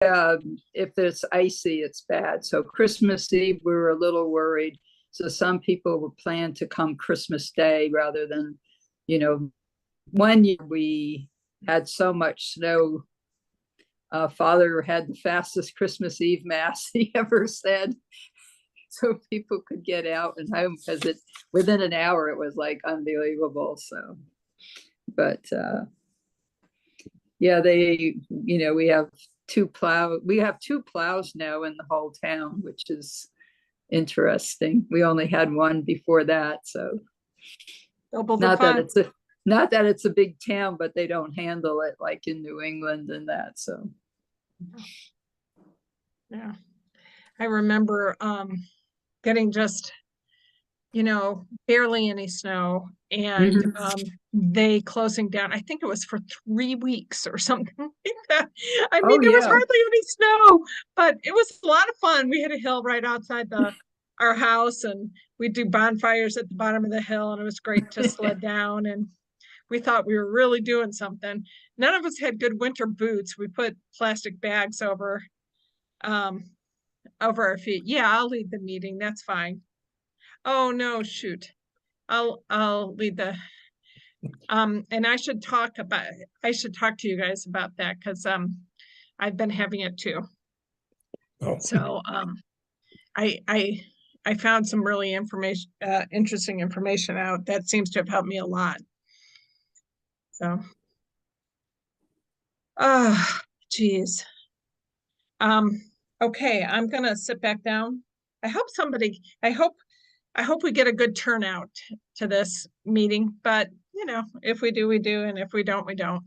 if it's icy, it's bad. So Christmas Eve, we were a little worried. So some people were planned to come Christmas Day rather than, one year we had so much snow. Father had the fastest Christmas Eve mass he ever said, so people could get out and home, because within an hour it was like unbelievable. So, but yeah, we have two plows now in the whole town, which is interesting. We only had one before that, so double the fun. Not that it's a big town, but they don't handle it like in New England and that. So yeah, I remember getting just barely any snow, and they closing down. I think it was for 3 weeks or something like that. I mean, there was hardly any snow, but it was a lot of fun. We had a hill right outside our house, and we'd do bonfires at the bottom of the hill, and it was great to sled down, and we thought we were really doing something. None of us had good winter boots. We put plastic bags over our feet. Yeah, I'll lead the meeting. That's fine. Oh no, shoot. I'll lead the and I should talk to you guys about that, because I've been having it too. Oh. So I found some really interesting information out that seems to have helped me a lot. So geez. Okay, I'm gonna sit back down. I hope we get a good turnout to this meeting, but if we do, we do, and if we don't, we don't.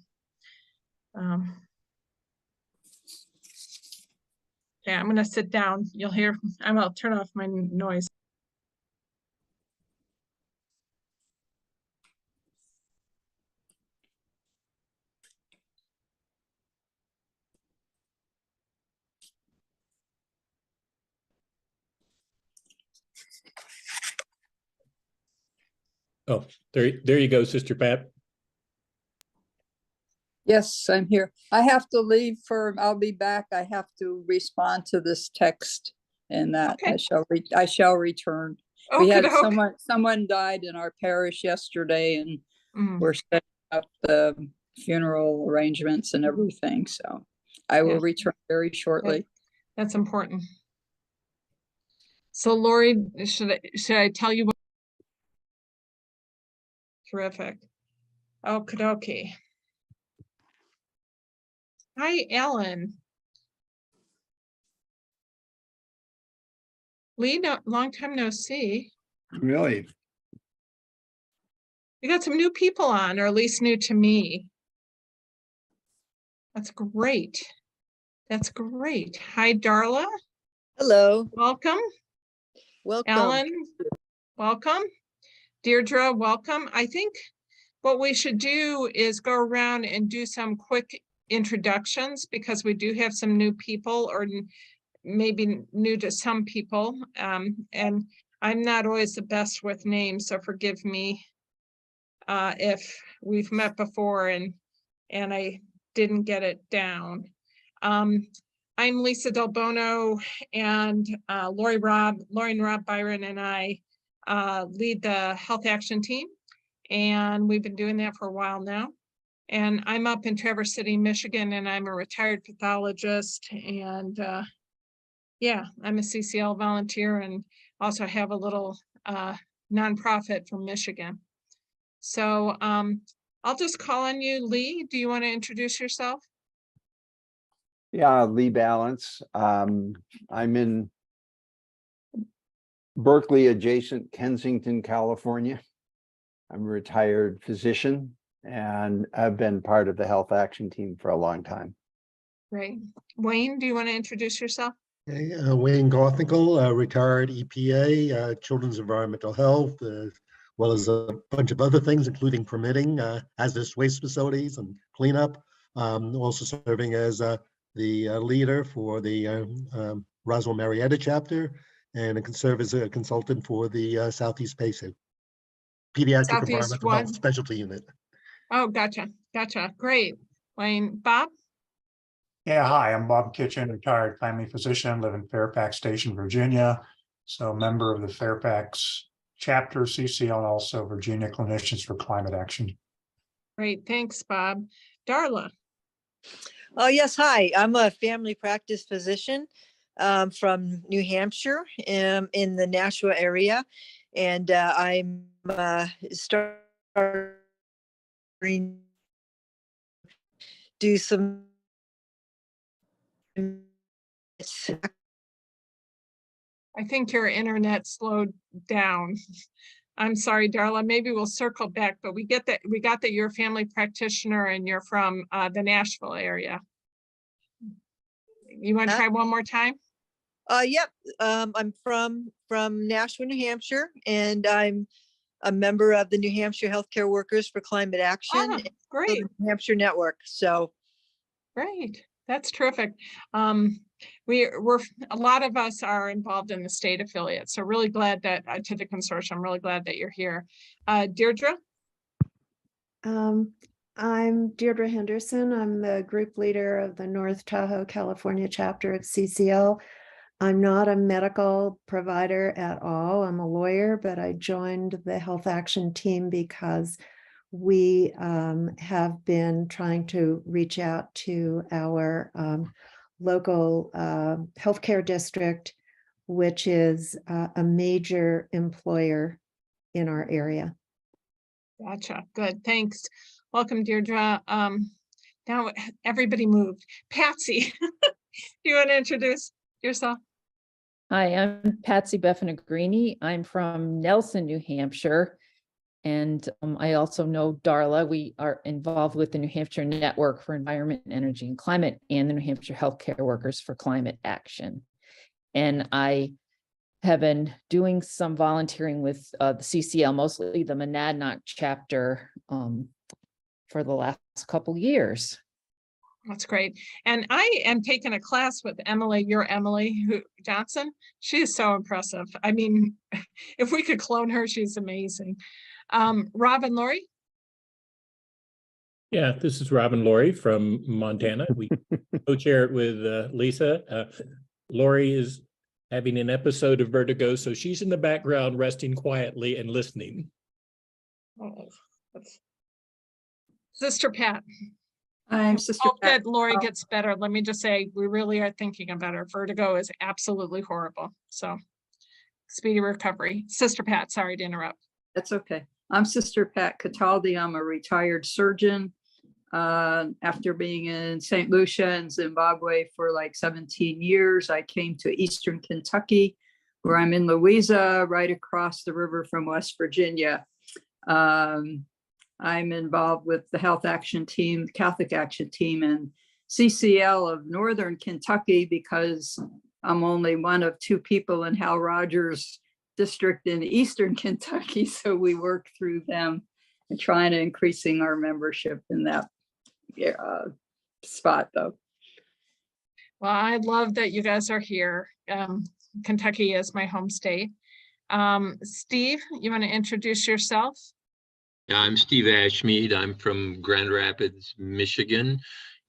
Yeah, I'm gonna sit down. You'll hear, I'll turn off my noise. Oh, there you go, Sister Pat. Yes, I'm here. I have to leave I'll be back. I have to respond to this text, and that okay. I shall return. We had someone died in our parish yesterday, and we're setting up the funeral arrangements and everything. So I will return very shortly. That's important. So Lori, should I tell you what? Terrific. Okie dokie. Hi, Ellen. Lee, long time no see. Really? We got some new people on, or at least new to me. That's great. That's great. Hi, Darla. Hello. Welcome. Welcome. Ellen, welcome. Deirdre, welcome. I think what we should do is go around and do some quick introductions, because we do have some new people, or maybe new to some people. And I'm not always the best with names, so forgive me if we've met before and I didn't get it down. I'm Lisa Del Bono, and Lori and Rob Byron and I lead the Health Action Team, and we've been doing that for a while now. And I'm up in Traverse City, Michigan, and I'm a retired pathologist, and yeah, I'm a CCL volunteer, and also have a little nonprofit from Michigan. So I'll just call on you, Lee. Do you want to introduce yourself? Yeah, Lee Balance. I'm in Berkeley adjacent Kensington, California. I'm a retired physician, and I've been part of the Health Action Team for a long time. Great. Wayne, do you want to introduce yourself? Hey, Wayne Garfinkel, retired EPA, Children's Environmental Health, as well as a bunch of other things, including permitting, hazardous waste facilities and cleanup. Also serving as the leader for the Roswell Marietta chapter, and I can serve as a consultant for the Southeast PACE, Pediatric Environmental Health Specialty Unit. Oh, gotcha. Great. Wayne, Bob? Yeah, hi, I'm Bob Kitchen, retired family physician, live in Fairfax Station, Virginia. So member of the Fairfax chapter, CCL, and also Virginia Clinicians for Climate Action. Great, thanks, Bob. Darla, Oh, yes. Hi, I'm a family practice physician from New Hampshire in the Nashua area. And I'm starting do some I think your internet slowed down. I'm sorry, Darla, maybe we'll circle back, but we got that you're a family practitioner and you're from the Nashville area. You want to try one more time? Yep. I'm from Nashua, New Hampshire, and I'm a member of the New Hampshire Healthcare Workers for Climate Action, Ah, and great, the New Hampshire Network. So great. That's terrific. We're a lot of us are involved in the state affiliate, so really glad that to the consortium. Really glad that you're here. Deirdre. I'm Deirdre Henderson. I'm the group leader of the North Tahoe, California chapter of CCL. I'm not a medical provider at all. I'm a lawyer, but I joined the health action team because we have been trying to reach out to our local healthcare district, which is a major employer in our area. Gotcha. Good. Thanks. Welcome, Deirdre. Now everybody moved. Patsy, do you want to introduce yourself? Hi, I'm Patsy Beffinagrini. I'm from Nelson, New Hampshire. And I also know Darla. We are involved with the New Hampshire Network for Environment, Energy, and Climate and the New Hampshire Healthcare Workers for Climate Action. And I have been doing some volunteering with the CCL, mostly the Monadnock chapter, for the last couple years. That's great. And I am taking a class with Emily, Johnson. She is so impressive. I mean, if we could clone her, she's amazing. Rob and Lori? Yeah, this is Rob and Lori from Montana. We co-chair it with Lisa. Lori is having an episode of vertigo, so she's in the background resting quietly and listening. Oh, Sister Pat. I'm Sister Hope Pat. that Lori gets better. Let me just say, we really are thinking about her. Vertigo is absolutely horrible. So speedy recovery. Sister Pat, sorry to interrupt. That's okay. I'm Sister Pat Cataldi. I'm a retired surgeon. After being in St. Lucia and Zimbabwe for like 17 years, I came to Eastern Kentucky, where I'm in Louisa, right across the river from West Virginia. I'm involved with the Health Action Team, Catholic Action Team, and CCL of Northern Kentucky because I'm only one of two people in Hal Rogers' district in Eastern Kentucky. So we work through them and trying to increasing our membership in that spot though. Well, I love that you guys are here. Kentucky is my home state. Steve, you want to introduce yourself? Yeah, I'm Steve Ashmead. I'm from Grand Rapids, Michigan,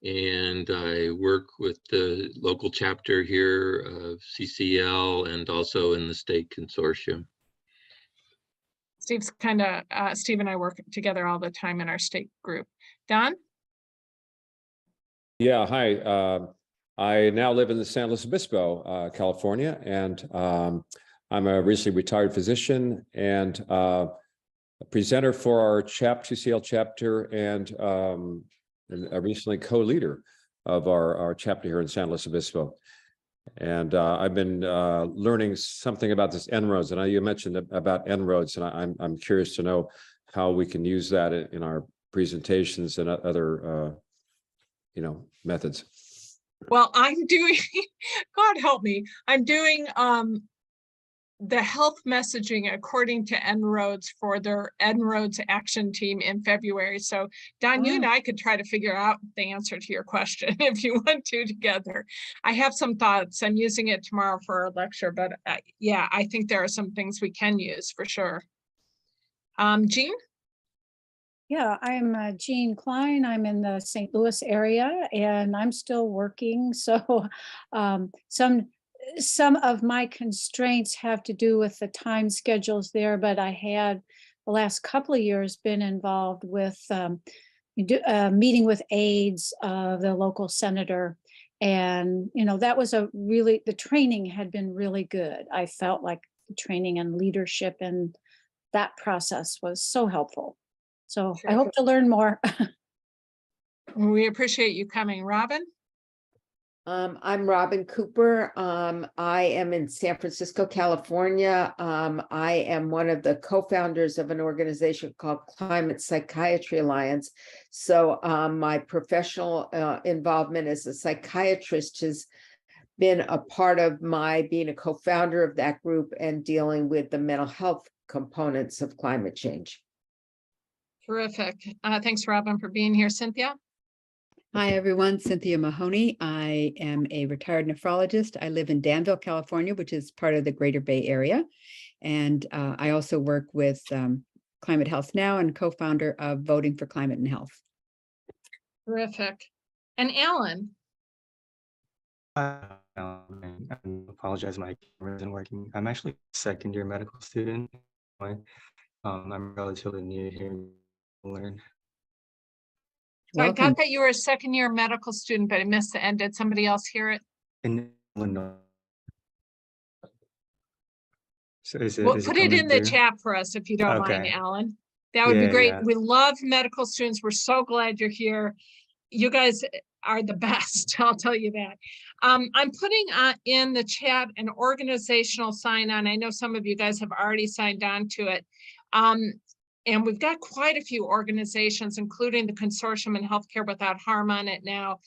and I work with the local chapter here of CCL and also in the state consortium. Steve and I work together all the time in our state group. Don? Yeah, hi. I now live in the San Luis Obispo, California, and I'm a recently retired physician and a presenter for our CCL chapter and a recently co-leader of our chapter here in San Luis Obispo. And I've been learning something about this En-ROADS, and you mentioned about En-ROADS, and I'm curious to know how we can use that in our presentations and other methods. Well, I'm doing, God help me, I'm doing the health messaging according to En-ROADS for their En-ROADS action team in February. So Don, you and I could try to figure out the answer to your question if you want to together. I have some thoughts. I'm using it tomorrow for a lecture, but yeah, I think there are some things we can use for sure. Jean? Yeah, I'm Jean Klein. I'm in the St. Louis area and I'm still working. So some of my constraints have to do with the time schedules there, but I had the last couple of years been involved with meeting with aides of the local senator. And, that was the training had been really good. I felt like the training and leadership and that process was so helpful. So I hope to learn more. We appreciate you coming. Robin? I'm Robin Cooper. I am in San Francisco, California. I am one of the co-founders of an organization called Climate Psychiatry Alliance. So my professional involvement as a psychiatrist has been a part of my being a co-founder of that group and dealing with the mental health components of climate change. Terrific. Thanks, Robin, for being here. Cynthia? Hi, everyone. Cynthia Mahoney. I am a retired nephrologist. I live in Danville, California, which is part of the Greater Bay Area. And I also work with Climate Health Now and co-founder of Voting for Climate and Health. Terrific. And Alan? I apologize, my camera isn't working. I'm actually a second-year medical student. I'm relatively new here to learn. So I got that you were a second-year medical student, but I missed the end. Did somebody else hear it? In Illinois. So Well, put it in the chat for us if you don't mind, Alan. That would be great. Yeah. We love medical students. We're so glad you're here. You guys are the best, I'll tell you that. I'm putting in the chat an organizational sign-on. I know some of you guys have already signed on to it. And we've got quite a few organizations, including the Consortium in Healthcare Without Harm on it now.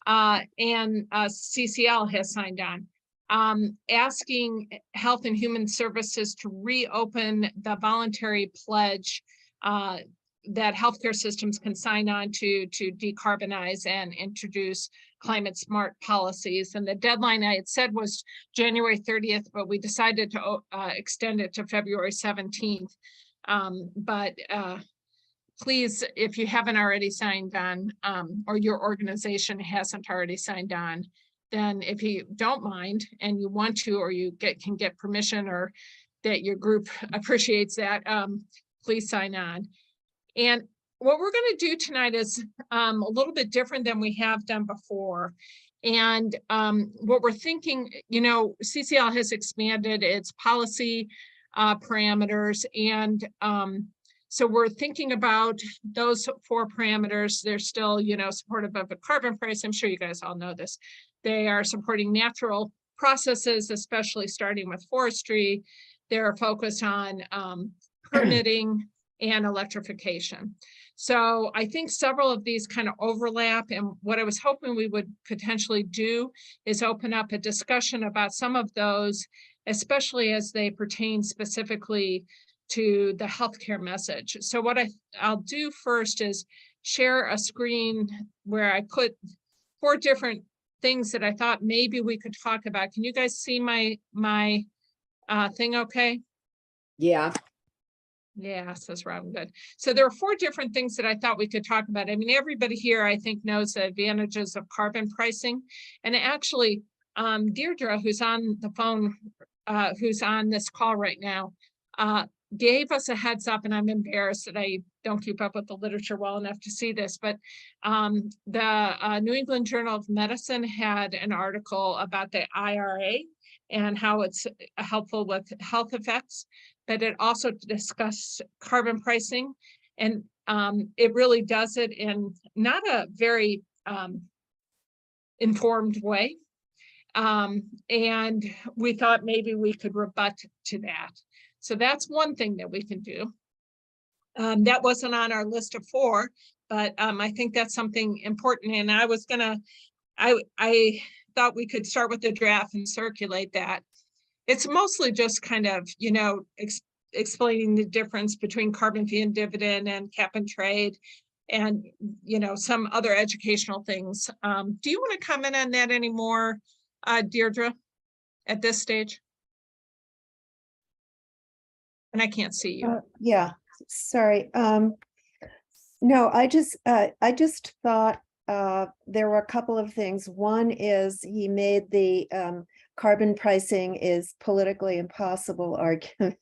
And CCL has signed on, asking Health and Human Services to reopen the voluntary pledge that healthcare systems can sign on to decarbonize and introduce climate smart policies. And the deadline I had said was January 30th, but we decided to extend it to February 17th. Please, if you haven't already signed on, or your organization hasn't already signed on, then if you don't mind and you want to, or you can get permission, or that your group appreciates that, please sign on. And what we're going to do tonight is a little bit different than we have done before. And what we're thinking, CCL has expanded its policy parameters. And so we're thinking about those 4 parameters. They're still, supportive of a carbon price. I'm sure you guys all know this. They are supporting natural processes, especially starting with forestry. They're focused on permitting and electrification. So I think several of these kind of overlap, and what I was hoping we would potentially do is open up a discussion about some of those, especially as they pertain specifically to the healthcare message. So what I'll do first is share a screen where I put 4 different things that I thought maybe we could talk about. Can you guys see my thing okay? Yeah. Yeah, says Robin, good. So there are 4 different things that I thought we could talk about. I mean, everybody here, I think, knows the advantages of carbon pricing. And actually, Deirdre, who's on the phone, who's on this call right now, gave us a heads up, and I'm embarrassed that I don't keep up with the literature well enough to see this, but the New England Journal of Medicine had an article about the IRA and how it's helpful with health effects, but it also discussed carbon pricing, and it really does it in not a very informed way. And we thought maybe we could rebut to that. So that's one thing that we can do. That wasn't on our list of 4, but I think that's something important. And I was gonna, I thought we could start with the draft and circulate that. It's mostly just kind of, explaining the difference between carbon fee and dividend and cap and trade, and, some other educational things. Do you want to comment on that anymore, Deirdre, at this stage? And I can't see you. Yeah, sorry. No, I just thought there were a couple of things. One is he made the carbon pricing is politically impossible argument,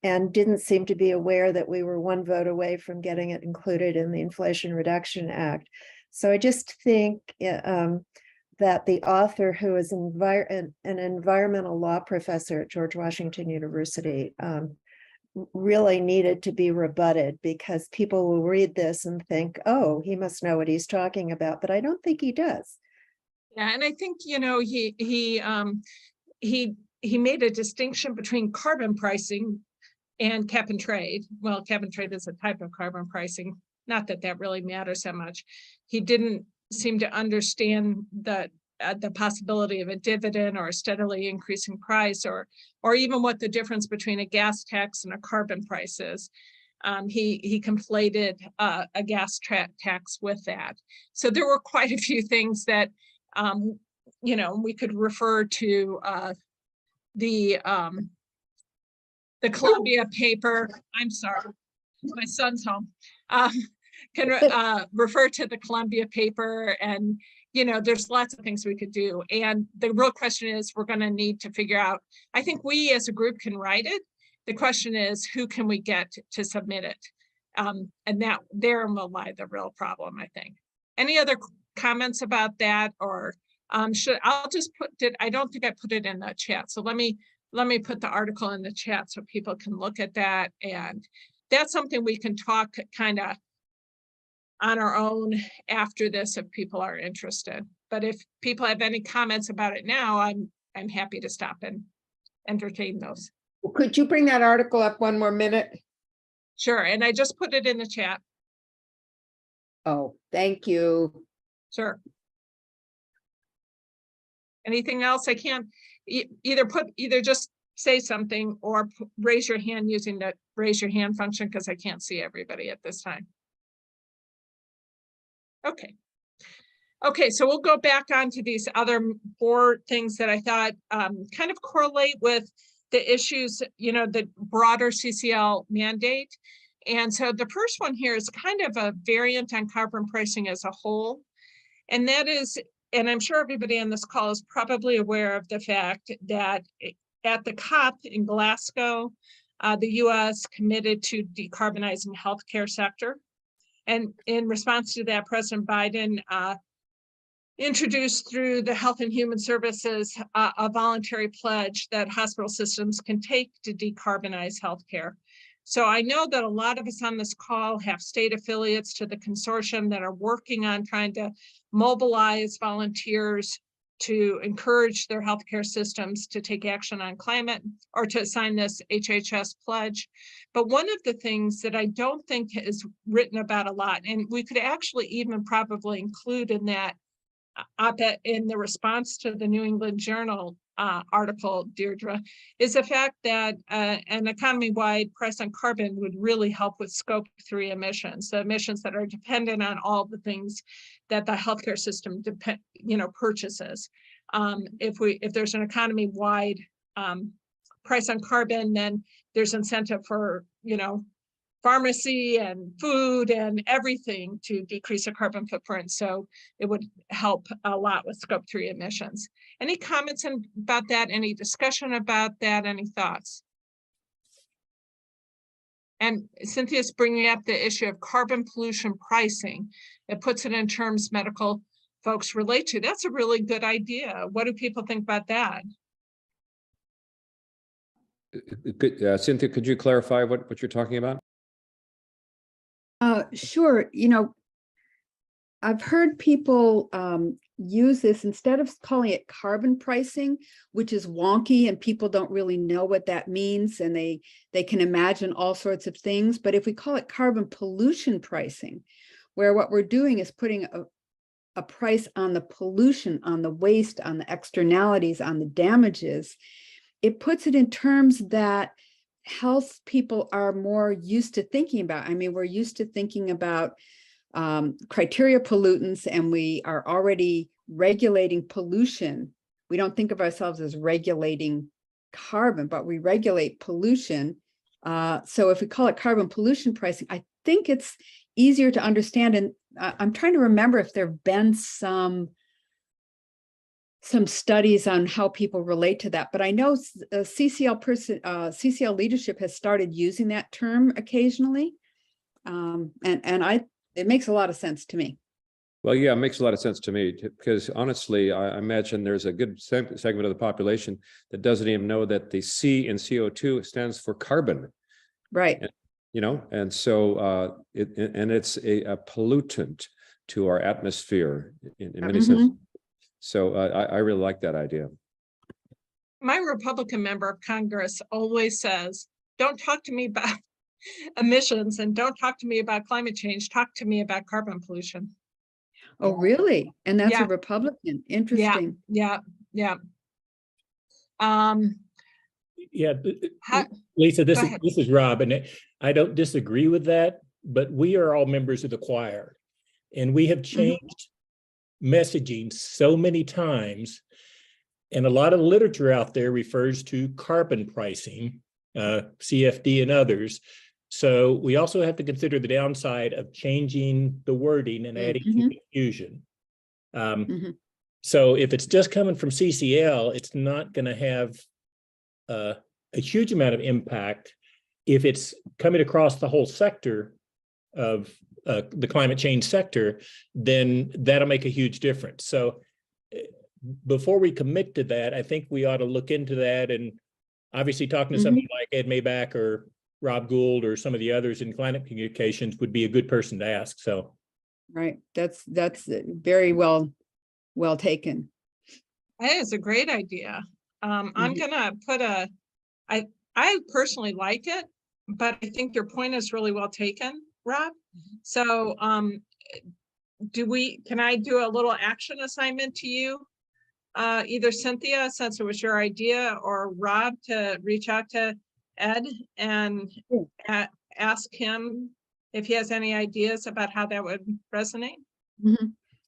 and didn't seem to be aware that we were one vote away from getting it included in the Inflation Reduction Act. So I just think that the author, who is an environmental law professor at George Washington University, really needed to be rebutted, because people will read this and think, oh, he must know what he's talking about, but I don't think he does. Yeah, and I think, he made a distinction between carbon pricing and cap and trade. Well, cap and trade is a type of carbon pricing. Not that that really matters that much. He didn't seem to understand the possibility of a dividend or a steadily increasing price, or even what the difference between a gas tax and a carbon price is. He conflated a gas tax with that. So there were quite a few things that we could refer to the Columbia paper. I'm sorry, my son's home. Can refer to the Columbia paper, and there's lots of things we could do. And the real question is, we're going to need to figure out. I think we as a group can write it. The question is, who can we get to submit it? And that there will lie the real problem, I think. Any other comments about that, or I'll just put it. I don't think I put it in the chat. So let me put the article in the chat so people can look at that. And that's something we can talk kind of on our own after this if people are interested. But if people have any comments about it now, I'm happy to stop and entertain those. Well, could you bring that article up one more minute? Sure, and I just put it in the chat. Oh, thank you. Sure. Anything else? I can't either just say something or raise your hand using the raise your hand function, because I can't see everybody at this time. Okay, so we'll go back onto these other 4 things that I thought kind of correlate with the issues, the broader CCL mandate. And so the first one here is kind of a variant on carbon pricing as a whole. And that is, and I'm sure everybody on this call is probably aware of the fact that at the COP in Glasgow, the US committed to decarbonizing healthcare sector. And in response to that, President Biden introduced through the Health and Human Services a voluntary pledge that hospital systems can take to decarbonize healthcare. So I know that a lot of us on this call have state affiliates to the consortium that are working on trying to mobilize volunteers to encourage their healthcare systems to take action on climate, or to sign this HHS pledge. But one of the things that I don't think is written about a lot, and we could actually even probably include in that op-ed in the response to the New England Journal article, Deirdre, is the fact that an economy-wide price on carbon would really help with scope 3 emissions, the emissions that are dependent on all the things that the healthcare system purchases. If there's an economy-wide price on carbon, then there's incentive for pharmacy and food and everything to decrease the carbon footprint. So it would help a lot with scope 3 emissions. Any comments about that? Any discussion about that? Any thoughts? And Cynthia's bringing up the issue of carbon pollution pricing. It puts it in terms medical folks relate to. That's a really good idea. What do people think about that? Cynthia, could you clarify what you're talking about? Sure. I've heard people use this instead of calling it carbon pricing, which is wonky and people don't really know what that means, and they can imagine all sorts of things. But if we call it carbon pollution pricing, where what we're doing is putting a price on the pollution, on the waste, on the externalities, on the damages, it puts it in terms that health people are more used to thinking about. I mean, we're used to thinking about criteria pollutants, and we are already regulating pollution. We don't think of ourselves as regulating carbon, but we regulate pollution. So if we call it carbon pollution pricing, I think it's easier to understand. And I'm trying to remember if there have been some studies on how people relate to that, but I know CCL leadership has started using that term occasionally. It makes a lot of sense to me. Well, yeah, it makes a lot of sense to me because honestly, I imagine there's a good segment of the population that doesn't even know that the C in CO2 stands for carbon. Right. And, and so it's a pollutant to our atmosphere in many senses. So I really like that idea. My Republican member of Congress always says, don't talk to me about emissions and don't talk to me about climate change. Talk to me about carbon pollution. Oh, really? And that's Yeah. a Republican. Interesting. Yeah. Yeah, Lisa, this ahead. is Rob, and I don't disagree with that, but we are all members of the choir, and we have changed messaging so many times, and a lot of literature out there refers to carbon pricing, CFD and others. So we also have to consider the downside of changing the wording and adding confusion. So if it's just coming from CCL, it's not going to have a huge amount of impact. If it's coming across the whole sector of the climate change sector, then that'll make a huge difference. So before we commit to that, I think we ought to look into that, and obviously talking to somebody like Ed Maybach or Rob Gould or some of the others in climate communications would be a good person to ask. So, right, that's very well taken. I think it's a great idea. I'm gonna put I personally like it, but I think your point is really well taken, Rob. So can I do a little action assignment to you? Either Cynthia, since it was your idea, or Rob, to reach out to Ed and ask him if he has any ideas about how that would resonate.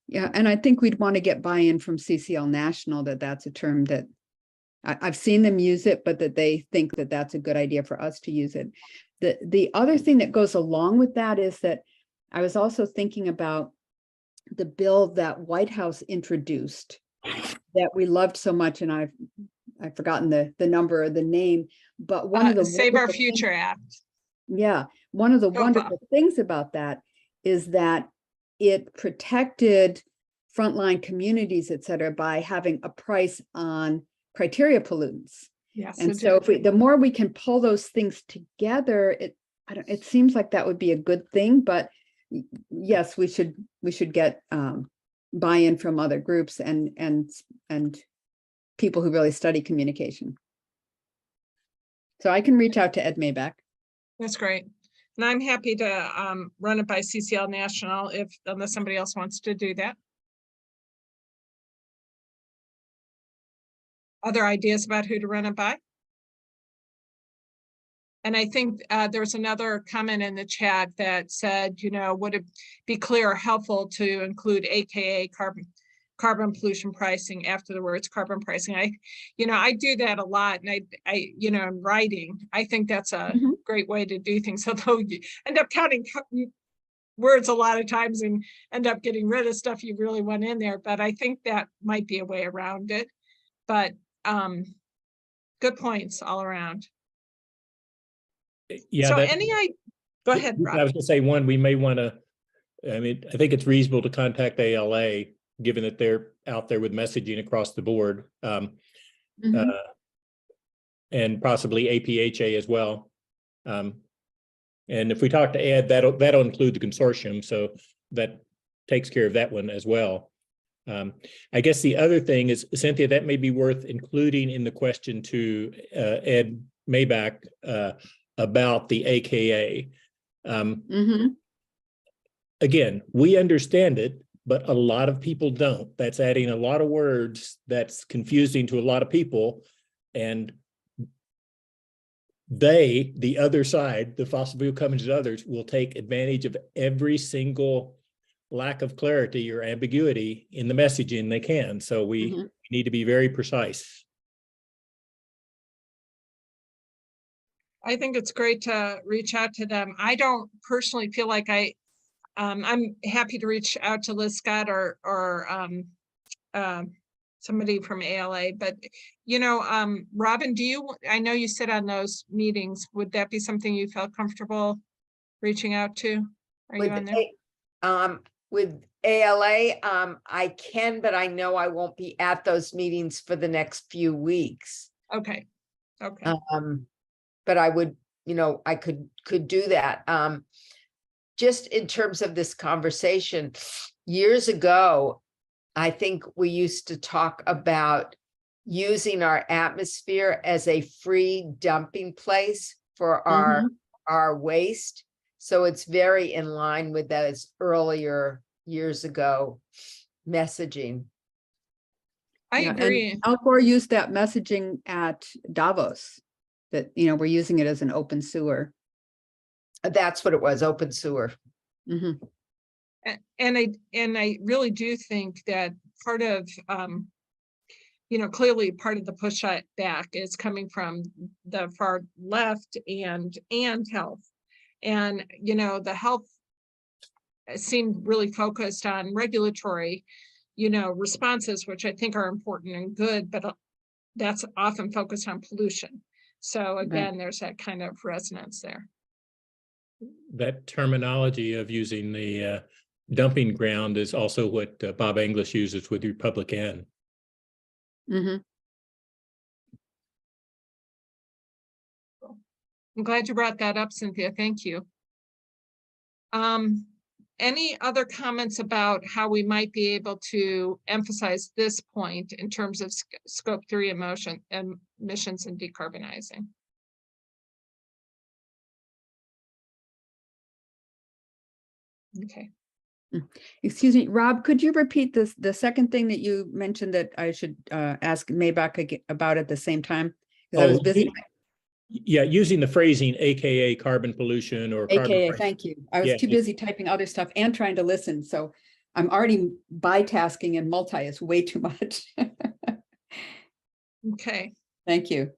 Yeah, and I think we'd want to get buy-in from CCL National that's a term that I've seen them use it, but that they think that that's a good idea for us to use it. The other thing that goes along with that is that I was also thinking about the bill that White House introduced that we loved so much, and I've forgotten the number or the name, but one of the Save Our Future Act. Yeah, one of the wonderful things about that is that it protected frontline communities, et cetera, by having a price on criteria pollutants. Yes, and so if the more we can pull those things together, it seems like that would be a good thing. But yes, we should get buy-in from other groups and people who really study communication. So I can reach out to Ed Maybach. That's great. And I'm happy to run it by CCL National unless somebody else wants to do that. Other ideas about who to run it by? And I think there's another comment in the chat that said, would it be clear or helpful to include AKA carbon pollution pricing after the words carbon pricing? I do that a lot, and I in writing, I think that's a great way to do things. Although you end up counting words a lot of times and end up getting rid of stuff you really want in there. But I think that might be a way around it. But good points all around. Yeah. So go ahead, Rob. I was going to say we may want to, I think it's reasonable to contact ALA, given that they're out there with messaging across the board, and possibly APHA as well. And if we talk to Ed, that'll include the consortium, so that takes care of that one as well. I guess the other thing is, Cynthia, that may be worth including in the question to Ed Maybach about the AKA. Again, we understand it, but a lot of people don't. That's adding a lot of words that's confusing to a lot of people. And the other side, the fossil fuel companies and others, will take advantage of every single lack of clarity or ambiguity in the messaging they can. So we need to be very precise. I think it's great to reach out to them. I don't personally feel like I I'm happy to reach out to Liz Scott or somebody from ALA, but Robin, I know you sit on those meetings. Would that be something you felt comfortable reaching out to? Are you on there? With ALA, I can, but I know I won't be at those meetings for the next few weeks. Okay. Okay. But I would, I could do that. Just in terms of this conversation, years ago, I think we used to talk about using our atmosphere as a free dumping place for our waste. So it's very in line with those earlier years ago messaging. I agree. And Al Gore used that messaging at Davos, that, we're using it as an open sewer. That's what it was, open sewer. Mm-hmm. And I really do think that part of, clearly part of the push back is coming from the far left and health. And, the health seemed really focused on regulatory, responses, which I think are important and good, but that's often focused on pollution. So again, there's that kind of resonance there. That terminology of using the dumping ground is also what Bob English uses with Republic N. Mm-hmm. I'm glad you brought that up, Cynthia. Thank you. Any other comments about how we might be able to emphasize this point in terms of scope 3 emissions and decarbonizing? Okay. Excuse me, Rob, could you repeat this, the second thing that you mentioned that I should ask Maybach about at the same time? Because I was busy. Yeah, using the phrasing, AKA carbon pollution or AKA, thank you. I was too busy typing other stuff and trying to listen. So I'm already bitasking, and multi is way too much. Okay. Thank you.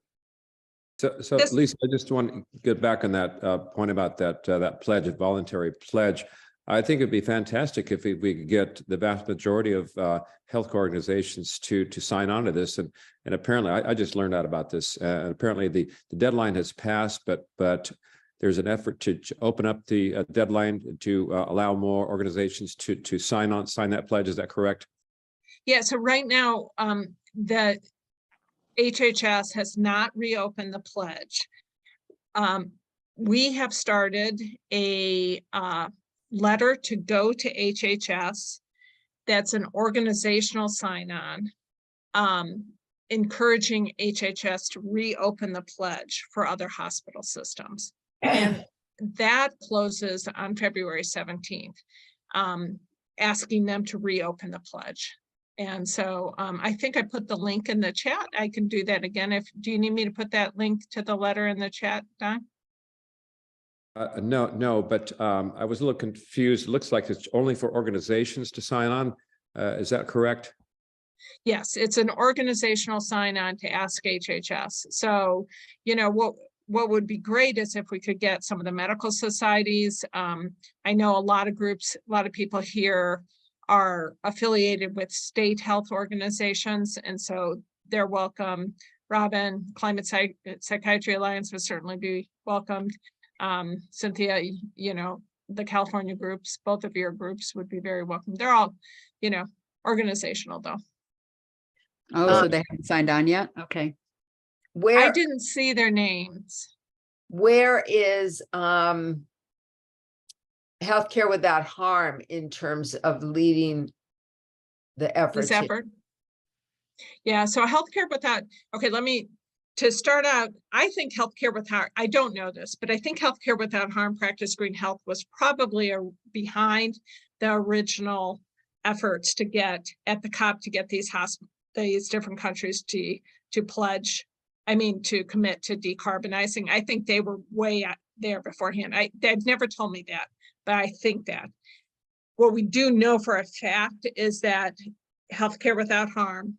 So Lisa, I just want to get back on that point about that pledge, a voluntary pledge. I think it'd be fantastic if we could get the vast majority of health organizations to sign on to this. And apparently, I just learned out about this. And apparently, the deadline has passed, but there's an effort to open up the deadline to allow more organizations to sign that pledge. Is that correct? Yeah. So right now, the HHS has not reopened the pledge. We have started a letter to go to HHS. That's an organizational sign-on, encouraging HHS to reopen the pledge for other hospital systems. And that closes on February 17th, asking them to reopen the pledge. And so I think I put the link in the chat. I can do that again. Do you need me to put that link to the letter in the chat, Don? No, but I was a little confused. It looks like it's only for organizations to sign on. Is that correct? Yes, it's an organizational sign-on to ask HHS. So, what would be great is if we could get some of the medical societies. I know a lot of groups, a lot of people here are affiliated with state health organizations, and so they're welcome. Robin, Climate Psychiatry Alliance would certainly be welcomed. Cynthia, the California groups, both of your groups would be very welcome. They're all, organizational though. Oh, so they haven't signed on yet? Okay. I didn't see their names. Where is Healthcare Without Harm in terms of leading the effort? This effort? Yeah, so Healthcare Without, to start out, I think Healthcare Without, I don't know this, but I think Healthcare Without Harm Practice Green Health was probably behind the original efforts to get at the COP to get these different countries to pledge, to commit to decarbonizing. I think they were way out there beforehand. They've never told me that, but I think that. What we do know for a fact is that Healthcare Without Harm,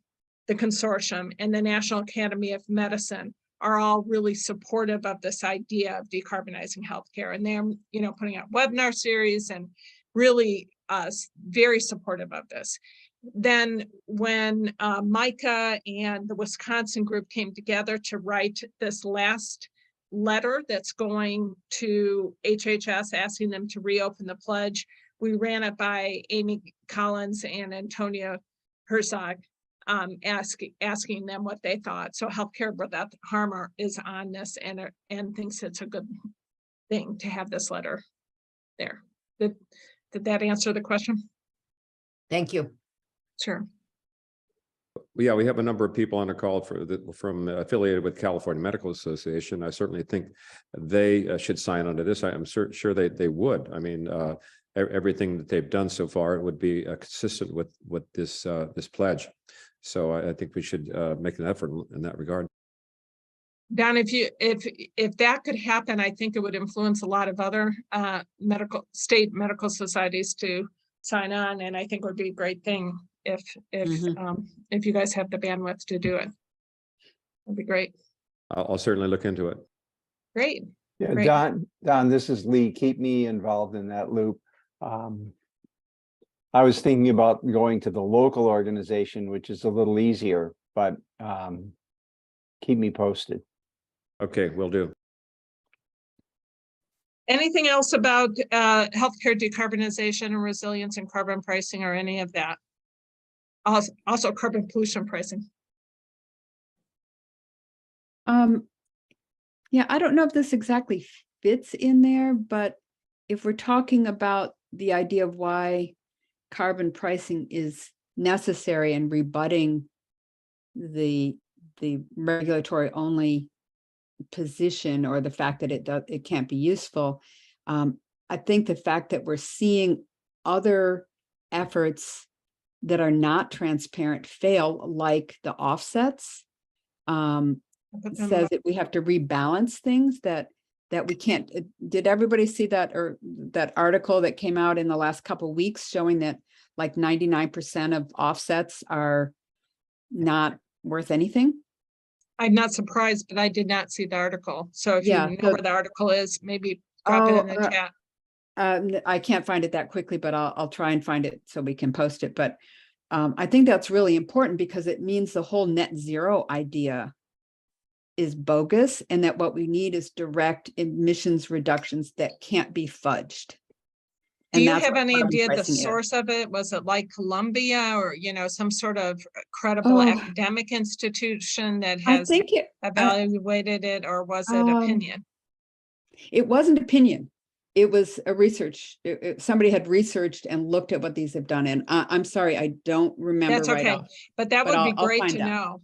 the consortium, and the National Academy of Medicine are all really supportive of this idea of decarbonizing healthcare. And they're, putting out webinar series and really very supportive of this. Then when Micah and the Wisconsin group came together to write this last letter that's going to HHS asking them to reopen the pledge, we ran it by Amy Collins and Antonia Herzog, asking them what they thought. So Healthcare Without Harm is on this and thinks it's a good thing to have this letter there. Did that answer the question? Thank you. Sure. Yeah, we have a number of people on the call from affiliated with California Medical Association. I certainly think they should sign onto this. I'm sure they would. I mean, everything that they've done so far would be consistent with this pledge. So I think we should make an effort in that regard. Don, if that could happen, I think it would influence a lot of other state medical societies to sign on, and I think it would be a great thing if you guys have the bandwidth to do it. That'd be great. I'll certainly look into it. Great. Yeah, Great. Don, this is Lee. Keep me involved in that loop. I was thinking about going to the local organization, which is a little easier, but keep me posted. Okay, will do. Anything else about healthcare decarbonization and resilience and carbon pricing or any of that? Also carbon pollution pricing. Yeah, I don't know if this exactly fits in there, but if we're talking about the idea of why carbon pricing is necessary and rebutting the regulatory only position, or the fact that it can't be useful, I think the fact that we're seeing other efforts that are not transparent fail, like the offsets, says that we have to rebalance things that we can't. Did everybody see that, or that article that came out in the last couple of weeks showing that like 99% of offsets are not worth anything? I'm not surprised, but I did not see the article. So if you know where the article is, maybe drop it in the chat. I can't find it that quickly, but I'll try and find it so we can post it. But I think that's really important, because it means the whole net zero idea is bogus, and that what we need is direct emissions reductions that can't be fudged. Do you have any idea the source of it? Was it like Columbia, or some sort of credible academic institution that has evaluated it, or was it opinion? It wasn't opinion. It was a research. Somebody had researched and looked at what these have done. And I'm sorry, I don't remember. That's okay, but that would be great to know.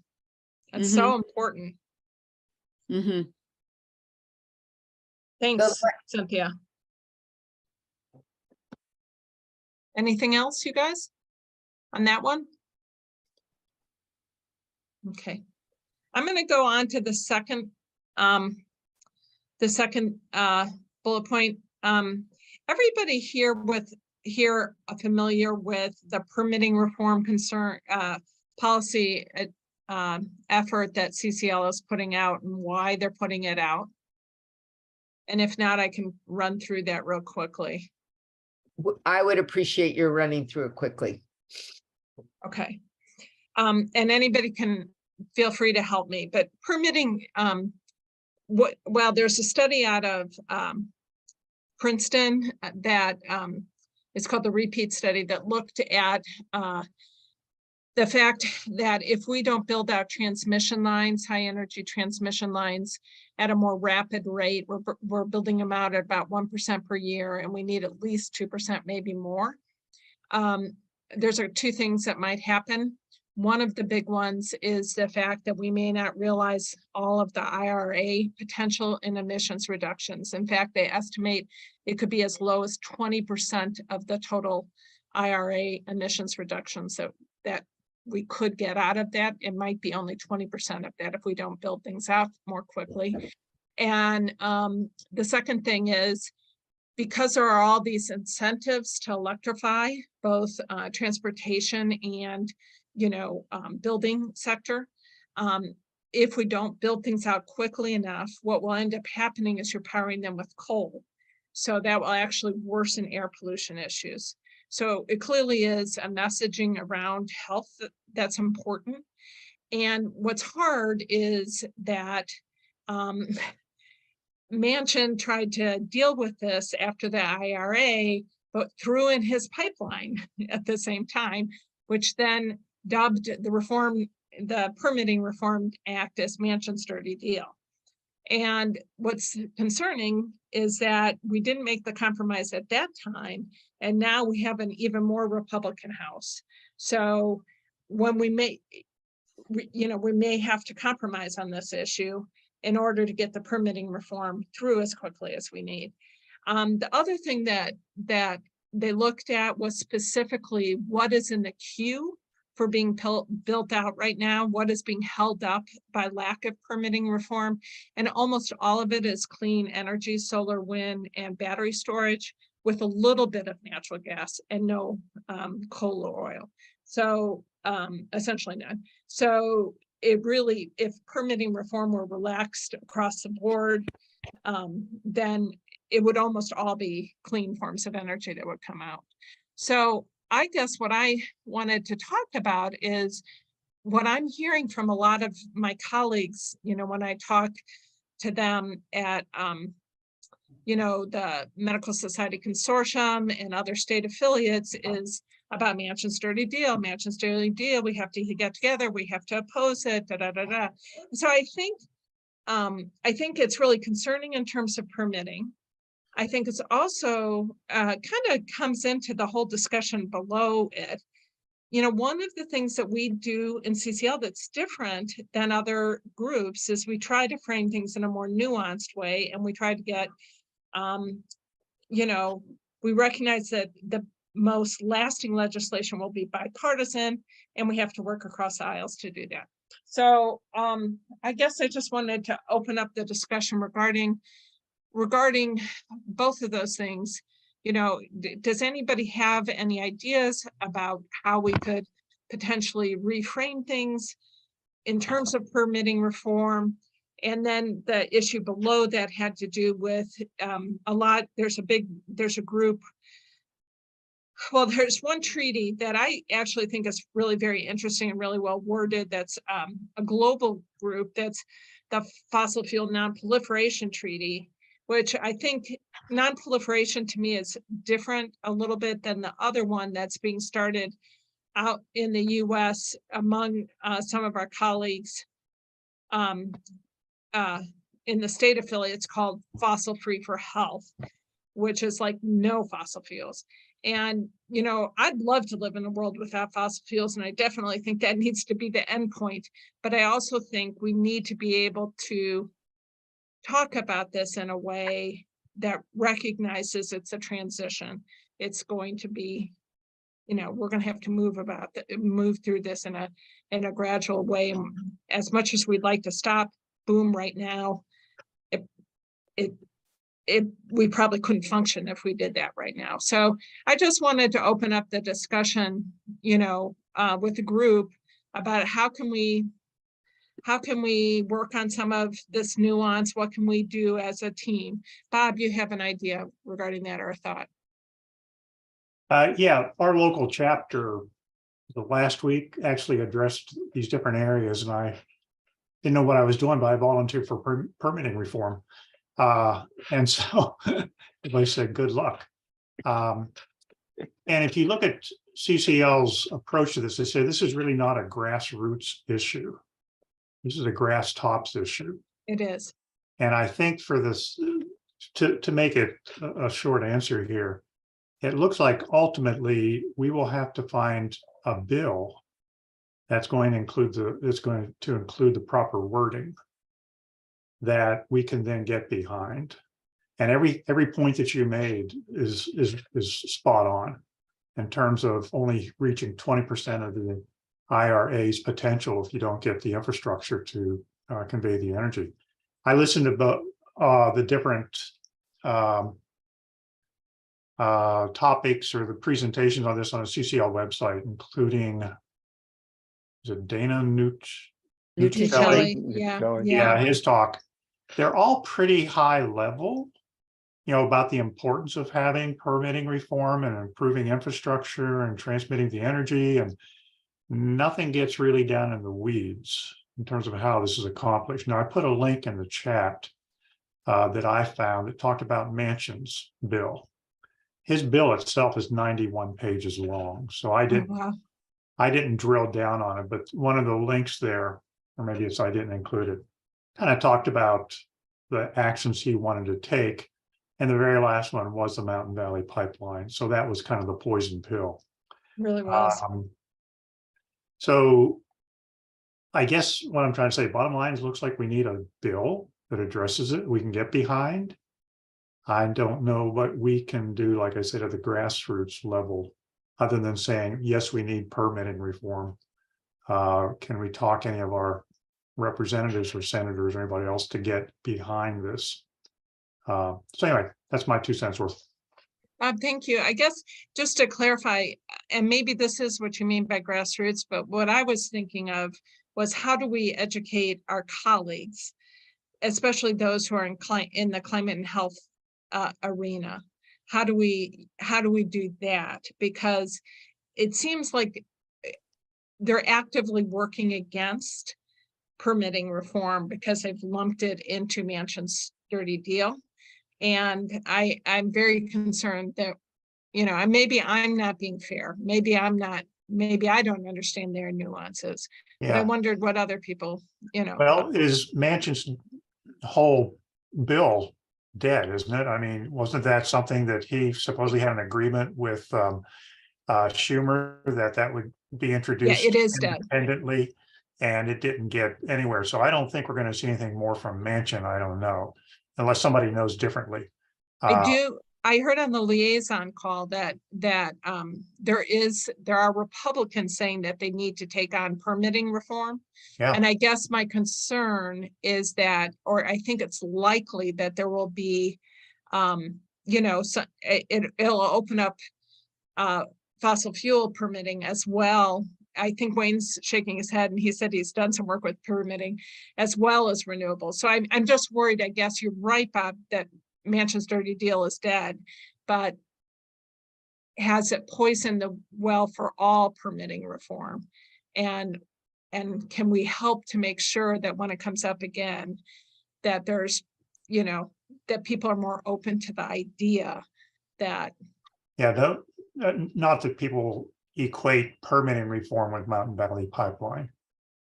It's so important. Thanks, Cynthia. Anything else, you guys, on that one? Okay, I'm going to go on to the second bullet point. Everybody here familiar with the permitting reform policy effort that CCL is putting out, and why they're putting it out? And if not, I can run through that real quickly. I would appreciate your running through it quickly. Okay. And anybody can feel free to help me, but permitting, well, there's a study out of Princeton that it's called the repeat study, that looked at the fact that if we don't build out transmission lines, high energy transmission lines, at a more rapid rate, we're building them out at about 1% per year, and we need at least 2%, maybe more. There's two things that might happen. One of the big ones is the fact that we may not realize all of the IRA potential in emissions reductions. In fact, they estimate it could be as low as 20% of the total IRA emissions reductions that we could get out of that. It might be only 20% of that if we don't build things out more quickly. And the second thing is, because there are all these incentives to electrify both transportation and building sector, if we don't build things out quickly enough, what will end up happening is you're powering them with coal. So that will actually worsen air pollution issues. So it clearly is a messaging around health that's important. And what's hard is that Manchin tried to deal with this after the IRA, but threw in his pipeline at the same time, which then dubbed the Permitting Reform Act as Manchin's dirty deal. And what's concerning is that we didn't make the compromise at that time, and now we have an even more Republican House. So when we may have to compromise on this issue in order to get the permitting reform through as quickly as we need. The other thing that they looked at was specifically what is in the queue for being built out right now, what is being held up by lack of permitting reform. And almost all of it is clean energy, solar, wind, and battery storage, with a little bit of natural gas and no coal or oil. So essentially none. So it really, if permitting reform were relaxed across the board, then it would almost all be clean forms of energy that would come out. So I guess what I wanted to talk about is what I'm hearing from a lot of my colleagues, when I talk to them at, the Medical Society Consortium and other state affiliates, is about Manchin's dirty deal. Manchin's dirty deal. We have to get together. We have to oppose it. Da da da da. So I think it's really concerning in terms of permitting. I think it's also kind of comes into the whole discussion below it. One of the things that we do in CCL that's different than other groups is we try to frame things in a more nuanced way, and we try to get, we recognize that the most lasting legislation will be bipartisan, and we have to work across the aisles to do that. So I guess I just wanted to open up the discussion regarding both of those things. Does anybody have any ideas about how we could potentially reframe things in terms of permitting reform? And then the issue below that had to do with there's a group. Well, there's one treaty that I actually think is really very interesting and really well worded. That's a global group. That's the Fossil Fuel Non-Proliferation Treaty, which I think non-proliferation to me is different a little bit than the other one that's being started out in the US among some of our colleagues in the state affiliates, called Fossil Free for Health, which is like no fossil fuels. And, I'd love to live in a world without fossil fuels, and I definitely think that needs to be the end point. But I also think we need to be able to talk about this in a way that recognizes it's a transition. It's going to be, we're going to have to move through this in a gradual way. And as much as we'd like to stop boom right now, we probably couldn't function if we did that right now. So I just wanted to open up the discussion, with the group about how can we work on some of this nuance? What can we do as a team? Bob, you have an idea regarding that or a thought? Yeah, our local chapter the last week actually addressed these different areas, and I didn't know what I was doing, but I volunteered for permitting reform. And so I said, good luck. And if you look at CCL's approach to this, they say this is really not a grassroots issue. This is a grass tops issue. It is. And I think for this, to make it a short answer here, it looks like ultimately we will have to find a bill that's going to include the proper wording that we can then get behind. And every point that you made is spot on in terms of only reaching 20% of the IRA's potential if you don't get the infrastructure to convey the energy. I listened to the different topics or the presentations on this on a CCL website, including, is it Dana Nuccelli? Yeah, his talk. They're all pretty high level about the importance of having permitting reform and improving infrastructure and transmitting the energy, and nothing gets really down in the weeds in terms of how this is accomplished. Now, I put a link in the chat that I found that talked about Manchin's bill. His bill itself is 91 pages long, so I didn't drill down on it, but one of the links there, or maybe it's I didn't include it, kind of talked about the actions he wanted to take. And the very last one was the Mountain Valley Pipeline. So that was kind of the poison pill. Really was. So I guess what I'm trying to say, bottom line is, looks like we need a bill that addresses it, we can get behind. I don't know what we can do, like I said, at the grassroots level, other than saying, yes, we need permitting reform. Can we talk any of our representatives or senators or anybody else to get behind this? So anyway, that's my 2 cents worth. Thank you. I guess just to clarify, and maybe this is what you mean by grassroots, but what I was thinking of was, how do we educate our colleagues, especially those who are in the climate and health arena? How do we do that? Because it seems like they're actively working against permitting reform because they've lumped it into Manchin's dirty deal. And I'm very concerned that, maybe I'm not being fair. Maybe I don't understand their nuances. But I wondered what other people, Well, is Manchin's whole bill dead, isn't it? I mean, wasn't that something that he supposedly had an agreement with Schumer that would be introduced it is dead independently, and it didn't get anywhere. So I don't think we're going to see anything more from Manchin. I don't know, unless somebody knows differently. I heard on the liaison call that there are Republicans saying that they need to take on permitting reform. Yeah. And I guess my concern is that, or I think it's likely that there will be, it'll open up fossil fuel permitting as well. I think Wayne's shaking his head, and he said he's done some work with permitting as well as renewables. So I'm just worried. I guess you're right, Bob, that Manchin's dirty deal is dead, but has it poisoned the well for all permitting reform? And can we help to make sure that when it comes up again, that there's, that people are more open to the idea that. Yeah, not that people equate permitting reform with Mountain Valley Pipeline,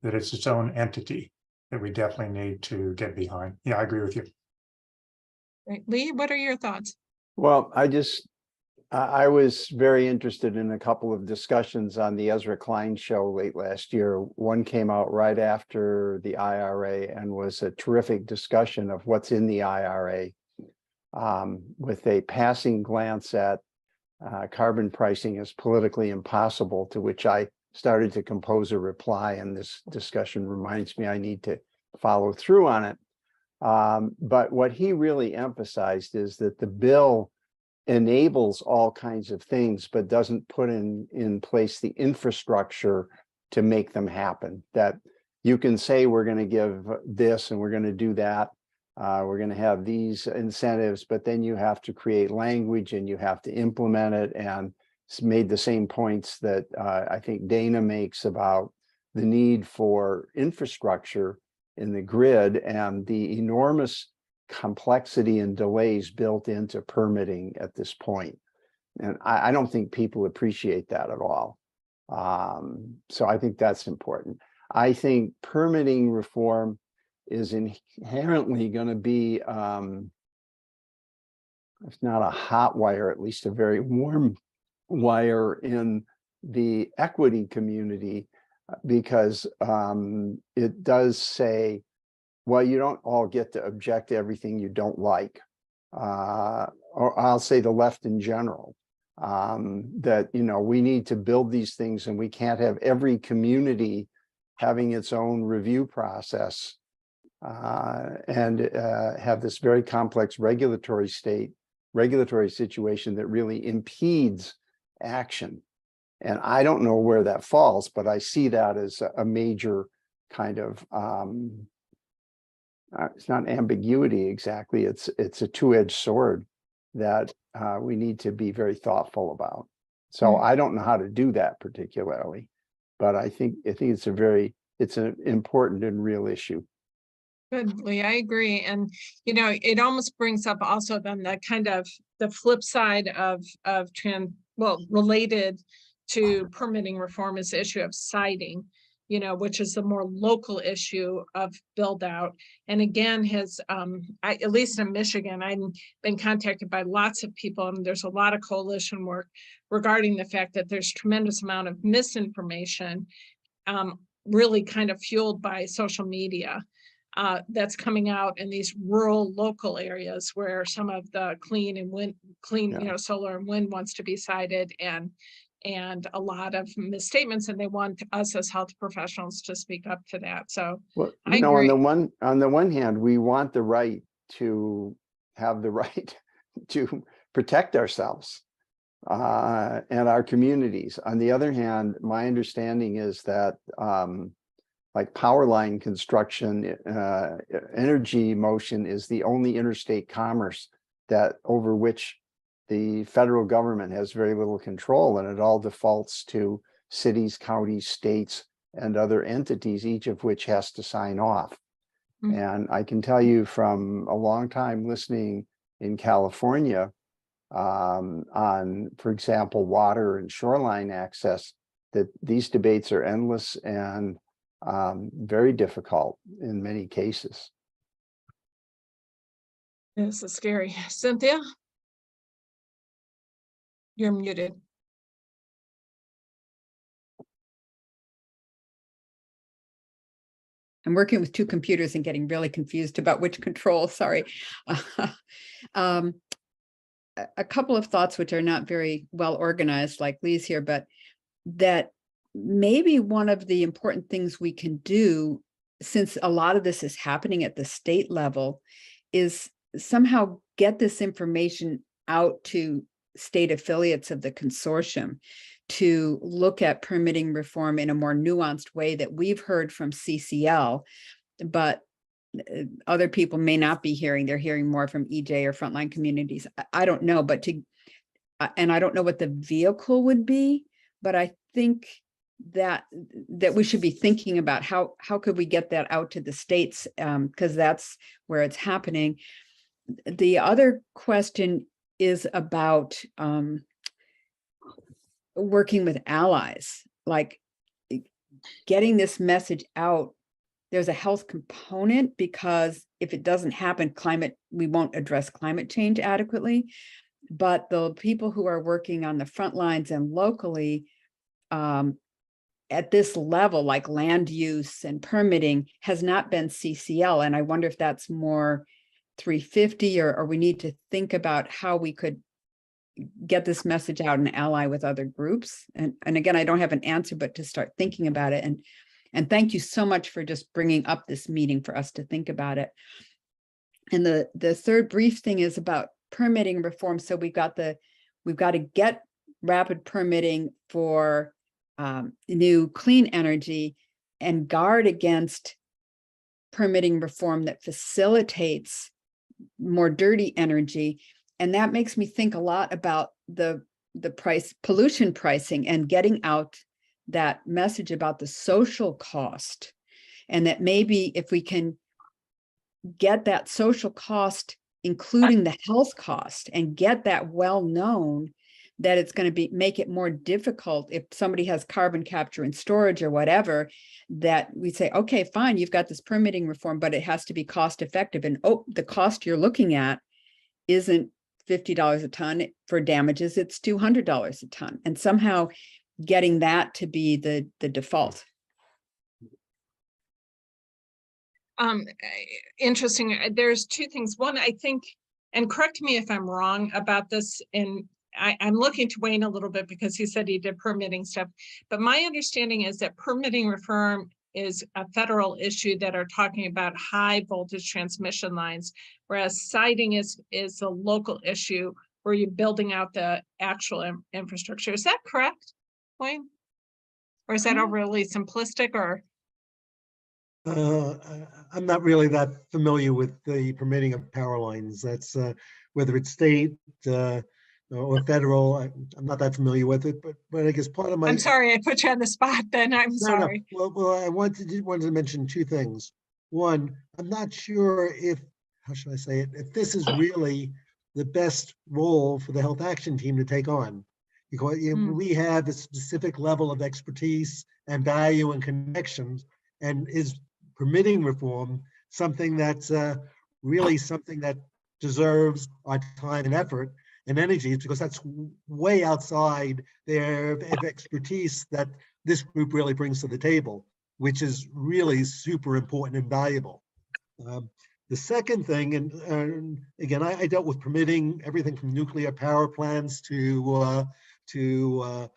that it's its own entity that we definitely need to get behind. Yeah, I agree with you. Right. Lee, what are your thoughts? Well, I was very interested in a couple of discussions on the Ezra Klein show late last year. One came out right after the IRA and was a terrific discussion of what's in the IRA, with a passing glance at carbon pricing as politically impossible, to which I started to compose a reply, and this discussion reminds me I need to follow through on it. But what he really emphasized is that the bill enables all kinds of things, but doesn't put in place the infrastructure to make them happen. That you can say, we're going to give this and we're going to do that. We're going to have these incentives, but then you have to create language and you have to implement it. And it's made the same points that I think Dana makes about the need for infrastructure in the grid and the enormous complexity and delays built into permitting at this point. And I don't think people appreciate that at all. So I think that's important. I think permitting reform is inherently going to be, if not a hot wire, at least a very warm wire in the equity community, because it does say, well, you don't all get to object to everything you don't like, or I'll say the left in general, that, we need to build these things and we can't have every community having its own review process and have this very complex regulatory situation that really impedes action. And I don't know where that falls, but I see that as a major kind of, it's not ambiguity exactly, it's a two-edged sword that we need to be very thoughtful about. So I don't know how to do that particularly, but I think it's an important and real issue. Good, Lee, I agree. And, you know, it almost brings up also then the kind of the flip side of related to permitting reform is the issue of siting, you know, which is the more local issue of build out. And again, at least in Michigan, I've been contacted by lots of people, and there's a lot of coalition work regarding the fact that there's tremendous amount of misinformation, really kind of fueled by social media. That's coming out in these rural local areas where some of the clean, you know, solar and wind wants to be sited, and a lot of misstatements, and they want us as health professionals to speak up to that. So well, I know, agree. on the one hand, we want the right to have the right to protect ourselves and our communities. On the other hand, my understanding is that like power line construction, energy motion is the only interstate commerce over which the federal government has very little control, and it all defaults to cities, counties, states, and other entities, each of which has to sign off. And I can tell you from a long time listening in California on, for example, water and shoreline access, that these debates are endless and very difficult in many cases. This is scary. Cynthia? You're muted. I'm working with two computers and getting really confused about which control, sorry. A couple of thoughts which are not very well organized like Lee's here, but that maybe one of the important things we can do, since a lot of this is happening at the state level, is somehow get this information out to state affiliates of the consortium to look at permitting reform in a more nuanced way that we've heard from CCL, but other people may not be hearing. They're hearing more from EJ or frontline communities. I don't know, but and I don't know what the vehicle would be, but I think that we should be thinking about how could we get that out to the states, because that's where it's happening. The other question is about working with allies, like getting this message out. There's a health component, because if it doesn't happen, we won't address climate change adequately. But the people who are working on the front lines and locally at this level, like land use and permitting, has not been CCL. And I wonder if that's more 350, or we need to think about how we could get this message out and ally with other groups. And again, I don't have an answer, but to start thinking about it. And thank you so much for just bringing up this meeting for us to think about it. And the third brief thing is about permitting reform. So we've got to get rapid permitting for new clean energy and guard against permitting reform that facilitates more dirty energy. And that makes me think a lot about the pollution pricing and getting out that message about the social cost. And that maybe if we can get that social cost, including the health cost, and get that well known, that it's going to make it more difficult if somebody has carbon capture and storage or whatever, that we say, okay, fine, you've got this permitting reform, but it has to be cost effective. And the cost you're looking at isn't $50 a ton for damages, it's $200 a ton. And somehow getting that to be the default. Interesting. There's two things. One, I think, and correct me if I'm wrong about this, and I'm looking to Wayne a little bit because he said he did permitting stuff, but my understanding is that permitting reform is a federal issue that are talking about high voltage transmission lines, whereas siting is a local issue where you're building out the actual infrastructure. Is that correct, Wayne? Or is that overly simplistic, or? I'm not really that familiar with the permitting of power lines. That's whether it's state or federal. I'm not that familiar with it, but I guess part of my. I'm sorry, I put you on the spot then. I'm sorry. No. Well, I wanted to mention two things. One, I'm not sure if, how should I say it, if this is really the best role for the health action team to take on. Because we have a specific level of expertise and value and connections, and is permitting reform something that's really something that deserves our time and effort and energy, because that's way outside their expertise that this group really brings to the table, which is really super important and valuable. The second thing, and again, I dealt with permitting everything from nuclear power plants to dealing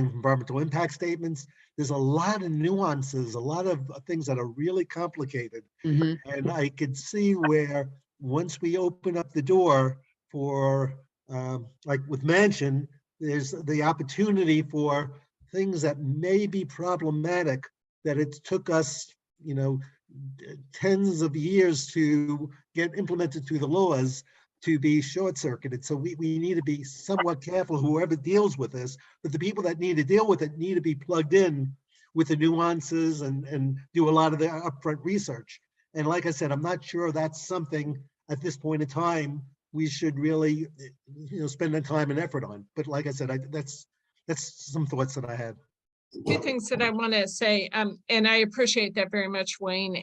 with environmental impact statements. There's a lot of nuances, a lot of things that are really complicated. And I could see where once we open up the door for, like with Mansion, there's the opportunity for things that may be problematic, that it took us, tens of years to get implemented through the laws, to be short-circuited. So we need to be somewhat careful, whoever deals with this, but the people that need to deal with it need to be plugged in with the nuances and do a lot of the upfront research. And like I said, I'm not sure that's something at this point in time we should really, spend the time and effort on. But like I said, that's some thoughts that I had. Two things that I want to say, and I appreciate that very much, Wayne,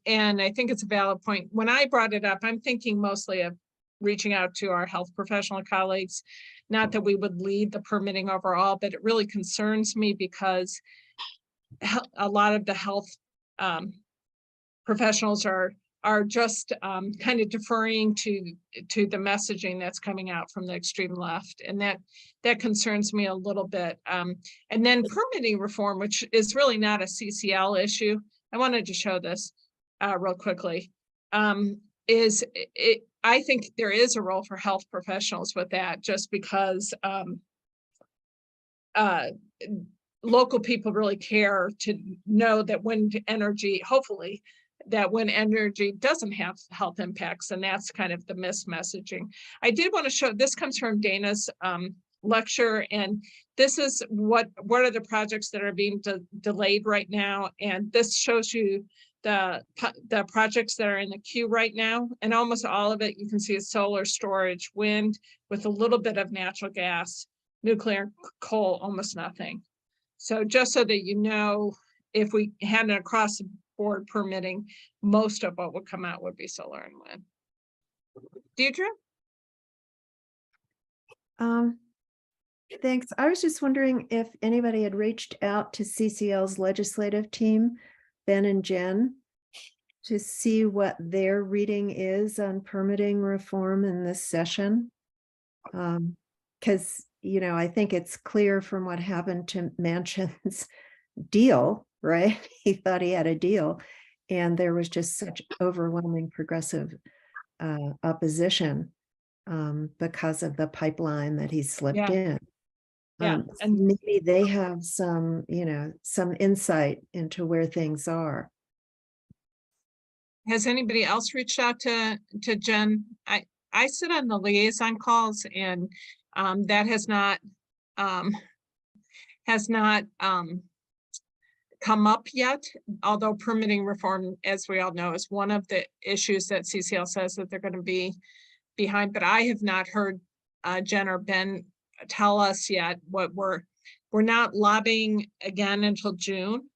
and I think it's a valid point. When I brought it up, I'm thinking mostly of reaching out to our health professional colleagues, not that we would lead the permitting overall, but it really concerns me because a lot of the health professionals are just kind of deferring to the messaging that's coming out from the extreme left, and that concerns me a little bit. And then permitting reform, which is really not a CCL issue. I wanted to show this real quickly. I think there is a role for health professionals with that, just because local people really care to know that wind energy, hopefully, that when energy doesn't have health impacts, and that's kind of the messaging. I did want to show, this comes from Dana's lecture, and this is what are the projects that are being delayed right now, and this shows you the projects that are in the queue right now, and almost all of it you can see is solar, storage, wind, with a little bit of natural gas, nuclear, coal, almost nothing. So just so that you know, if we had an across the board permitting, most of what would come out would be solar and wind. Deirdre? Thanks. I was just wondering if anybody had reached out to CCL's legislative team, Ben and Jen, to see what their reading is on permitting reform in this session. Because, I think it's clear from what happened to Manchin's deal, right? He thought he had a deal, and there was just such overwhelming progressive opposition because of the pipeline that he slipped in. And maybe they have some, some insight into where things are. Has anybody else reached out to Jen? I sit on the liaison calls, and that has not come up yet, although permitting reform, as we all know, is one of the issues that CCL says that they're going to be behind. But I have not heard Jen or Ben tell us yet what we're not lobbying again until June.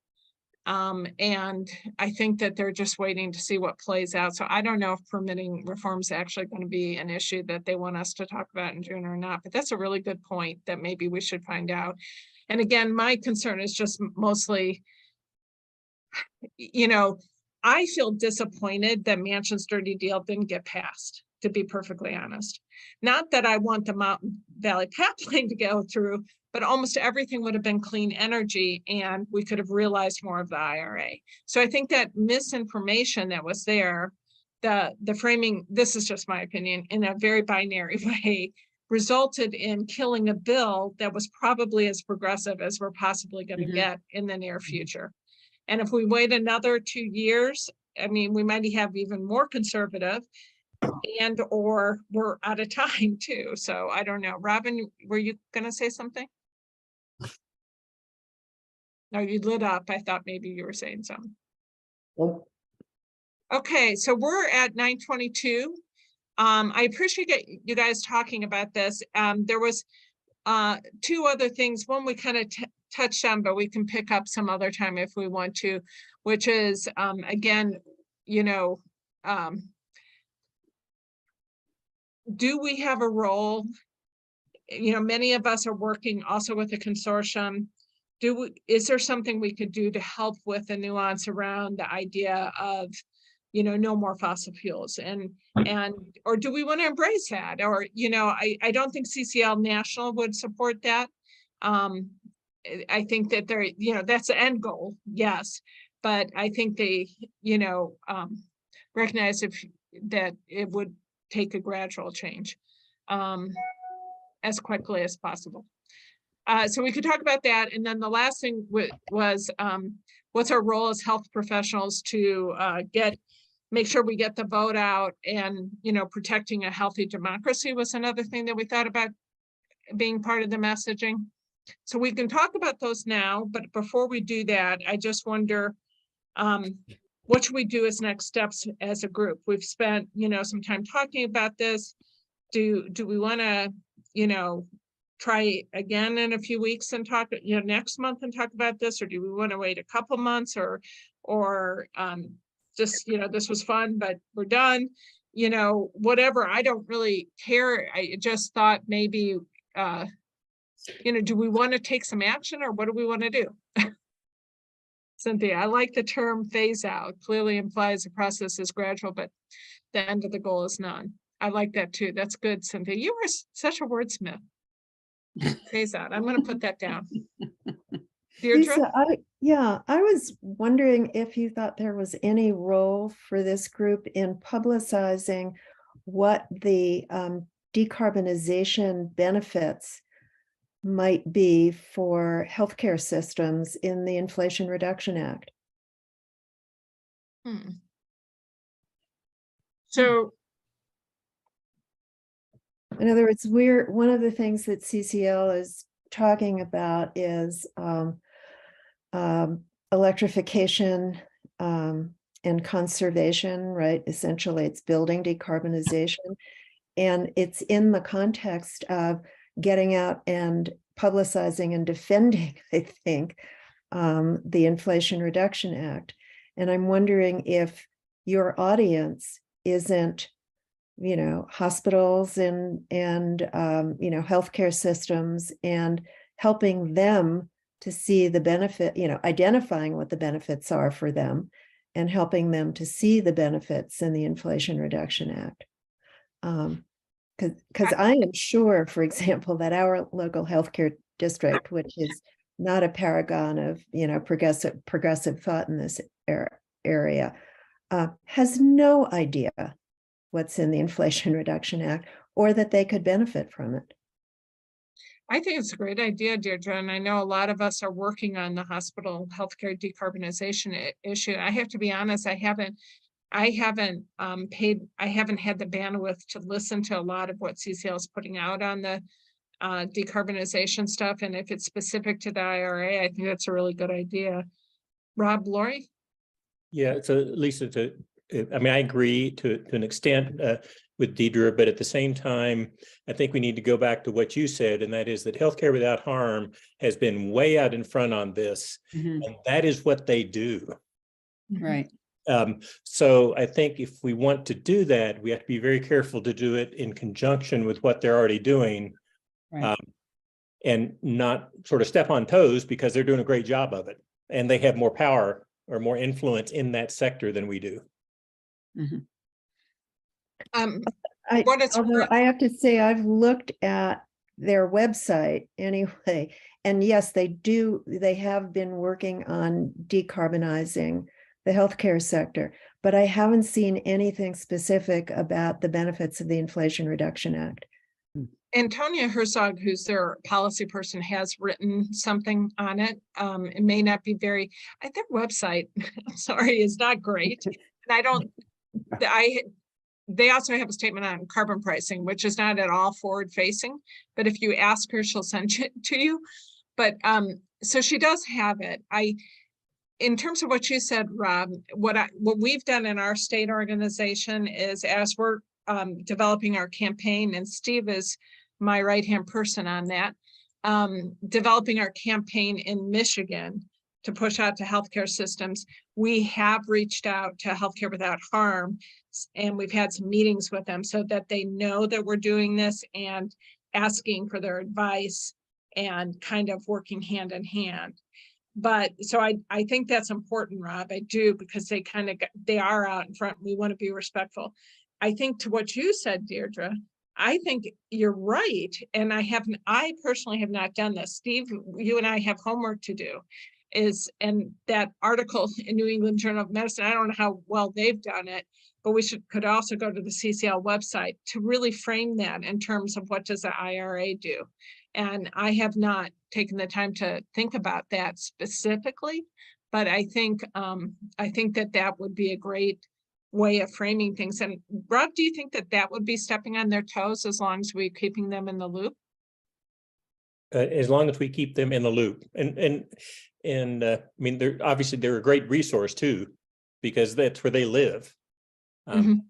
And I think that they're just waiting to see what plays out. So I don't know if permitting reform is actually going to be an issue that they want us to talk about in June or not, but that's a really good point that maybe we should find out. And again, my concern is just mostly, I feel disappointed that Manchin's dirty deal didn't get passed, to be perfectly honest. Not that I want the Mountain Valley Pipeline to go through, but almost everything would have been clean energy, and we could have realized more of the IRA. So I think that misinformation that was there, the framing, this is just my opinion, in a very binary way, resulted in killing a bill that was probably as progressive as we're possibly going to get in the near future. And if we wait another 2 years, I mean, we might have even more conservative. and or we're out of time too. So I don't know. Robin, were you gonna say something? No, you lit up. I thought maybe you were saying something. Okay, so we're at 9:22. I appreciate you guys talking about this. There was two other things. One we kind of touched on, but we can pick up some other time if we want to, which is again, you know, do we have a role? You know, many of us are working also with a consortium. Is there something we could do to help with the nuance around the idea of, you know, no more fossil fuels, or do we want to embrace that? Or, you know, I don't think CCL National would support that. I think that they're, you know, that's the end goal, yes, but I think they, you know, recognize that it would take a gradual change as quickly as possible. So we could talk about that. And then the last thing was what's our role as health professionals to make sure we get the vote out, and, you know, protecting a healthy democracy was another thing that we thought about being part of the messaging. So we can talk about those now, but before we do that, I just wonder, what should we do as next steps as a group? We've spent, you know, some time talking about this. Do we want to, you know, try again in a few weeks and talk, you know, next month and talk about this, or do we want to wait a couple months, or just, you know, this was fun, but we're done, you know, whatever. I don't really care. I just thought maybe, you know, do we want to take some action, or what do we want to do? Cynthia, I like the term phase out. Clearly implies the process is gradual, but the end of the goal is none. I like that too. That's good, Cynthia. You are such a wordsmith. Phase out. I'm going to put that down. Deirdre? Lisa, I was wondering if you thought there was any role for this group in publicizing what the decarbonization benefits might be for healthcare systems in the Inflation Reduction Act. So, in other words, one of the things that CCL is talking about is electrification and conservation, right? Essentially, it's building decarbonization. And it's in the context of getting out and publicizing and defending, I think, the Inflation Reduction Act. And I'm wondering if your audience isn't, you know, hospitals and you know, healthcare systems, and helping them to see the benefit, you know, identifying what the benefits are for them and helping them to see the benefits in the Inflation Reduction Act. Because I am sure, for example, that our local healthcare district, which is not a paragon of, you know, progressive thought in this area, has no idea what's in the Inflation Reduction Act, or that they could benefit from it. I think it's a great idea, Deirdre, and I know a lot of us are working on the hospital healthcare decarbonization issue. I have to be honest, I haven't had the bandwidth to listen to a lot of what CCL is putting out on the decarbonization stuff. And if it's specific to the IRA, I think that's a really good idea. Rob, Lori? Yeah, so Lisa, I mean, I agree to an extent with Deirdre, but at the same time, I think we need to go back to what you said, and that is that Healthcare Without Harm has been way out in front on this, and that is what they do. Right. So I think if we want to do that, we have to be very careful to do it in conjunction with what they're already doing, Right. And not sort of step on toes, because they're doing a great job of it, and they have more power or more influence in that sector than we do. Although I have to say, I've looked at their website anyway, and yes, they have been working on decarbonizing the healthcare sector, but I haven't seen anything specific about the benefits of the Inflation Reduction Act. Antonia Herzog, who's their policy person, has written something on it. It may not be their website, I'm sorry, is not great. And they also have a statement on carbon pricing, which is not at all forward facing, but if you ask her, she'll send it to you. But so she does have it. In terms of what you said, Rob, what we've done in our state organization is, as we're developing our campaign, and Steve is my right-hand person on that, developing our campaign in Michigan to push out to healthcare systems, we have reached out to Healthcare Without Harm, and we've had some meetings with them so that they know that we're doing this and asking for their advice and kind of working hand in hand. But so I think that's important, Rob. I do, because they are out in front. We want to be respectful. I think to what you said, Deirdre, I think you're right. And I personally have not done this. Steve, you and I have homework to do. And that article in New England Journal of Medicine, I don't know how well they've done it, but we could also go to the CCL website to really frame that in terms of what does the IRA do. And I have not taken the time to think about that specifically, but I think that would be a great way of framing things. And Rob, do you think that would be stepping on their toes as long as we're keeping them in the loop? As long as we keep them in the loop, and I mean, they're a great resource too, because that's where they live. And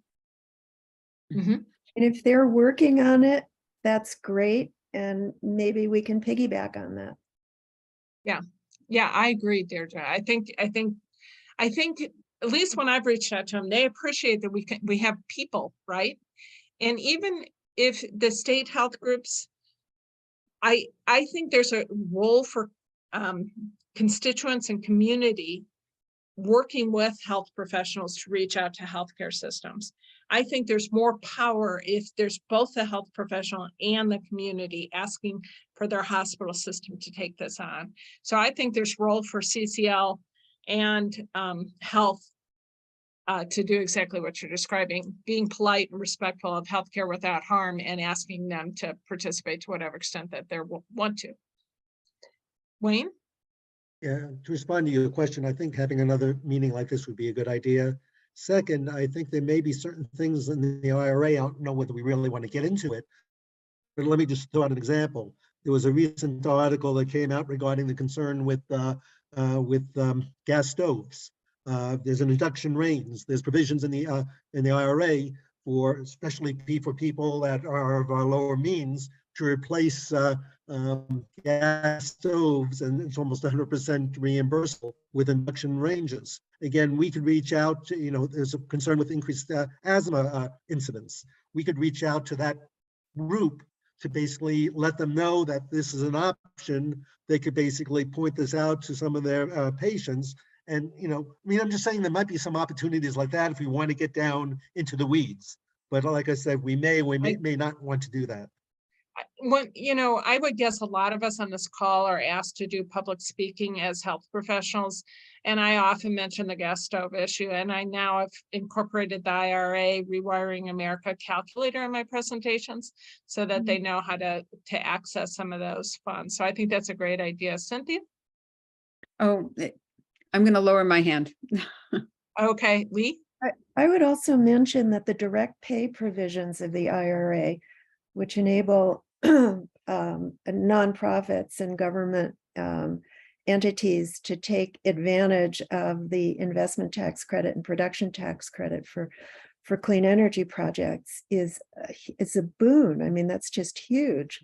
if they're working on it, that's great. And maybe we can piggyback on that. Yeah, I agree, Deirdre. I think at least when I've reached out to them, they appreciate that we have people, right? And even if the state health groups, I think there's a role for constituents and community working with health professionals to reach out to healthcare systems. I think there's more power if there's both the health professional and the community asking for their hospital system to take this on. So I think there's role for CCL and health to do exactly what you're describing, being polite and respectful of Healthcare Without Harm and asking them to participate to whatever extent that they want to. Wayne? Yeah, to respond to your question, I think having another meeting like this would be a good idea. Second, I think there may be certain things in the IRA, I don't know whether we really want to get into it, but let me just throw out an example. There was a recent article that came out regarding the concern with gas stoves. There's an induction range. There's provisions in the IRA for, especially for people that are of our lower means, to replace gas stoves, and it's almost 100% reimbursable with induction ranges. Again, we could reach out to, there's a concern with increased asthma incidence. We could reach out to that group to basically let them know that this is an option. They could basically point this out to some of their patients. And, I'm just saying there might be some opportunities like that if we want to get down into the weeds. But like I said, we may not want to do that. I would guess a lot of us on this call are asked to do public speaking as health professionals. And I often mention the gas stove issue. And I now have incorporated the IRA Rewiring America calculator in my presentations so that they know how to access some of those funds. So I think that's a great idea. Cynthia? Oh, I'm going to lower my hand. Okay, Lee? I would also mention that the direct pay provisions of the IRA, which enable nonprofits and government entities to take advantage of the investment tax credit and production tax credit for clean energy projects, is a boon. I mean, that's just huge.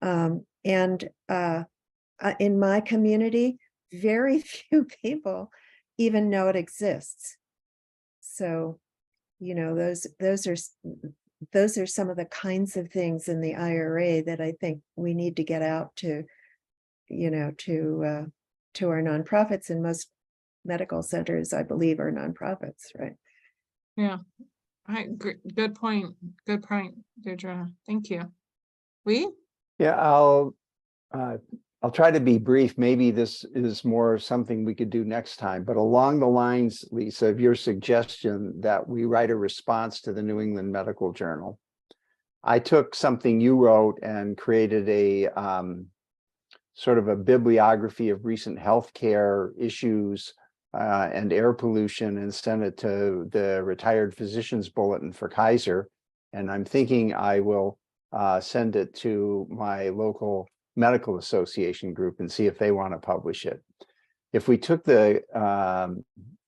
And in my community, very few people even know it exists. So, those are some of the kinds of things in the IRA that I think we need to get out to, to our nonprofits, and most medical centers, I believe, are nonprofits, right? Yeah, good point. Good point, Deirdre. Thank you. Lee? Yeah, I'll try to be brief. Maybe this is more something we could do next time, but along the lines, Lisa, of your suggestion that we write a response to the New England Medical Journal, I took something you wrote and created a sort of a bibliography of recent healthcare issues and air pollution and send it to the retired physicians bulletin for Kaiser. And I'm thinking I will send it to my local medical association group and see if they want to publish it. If we took the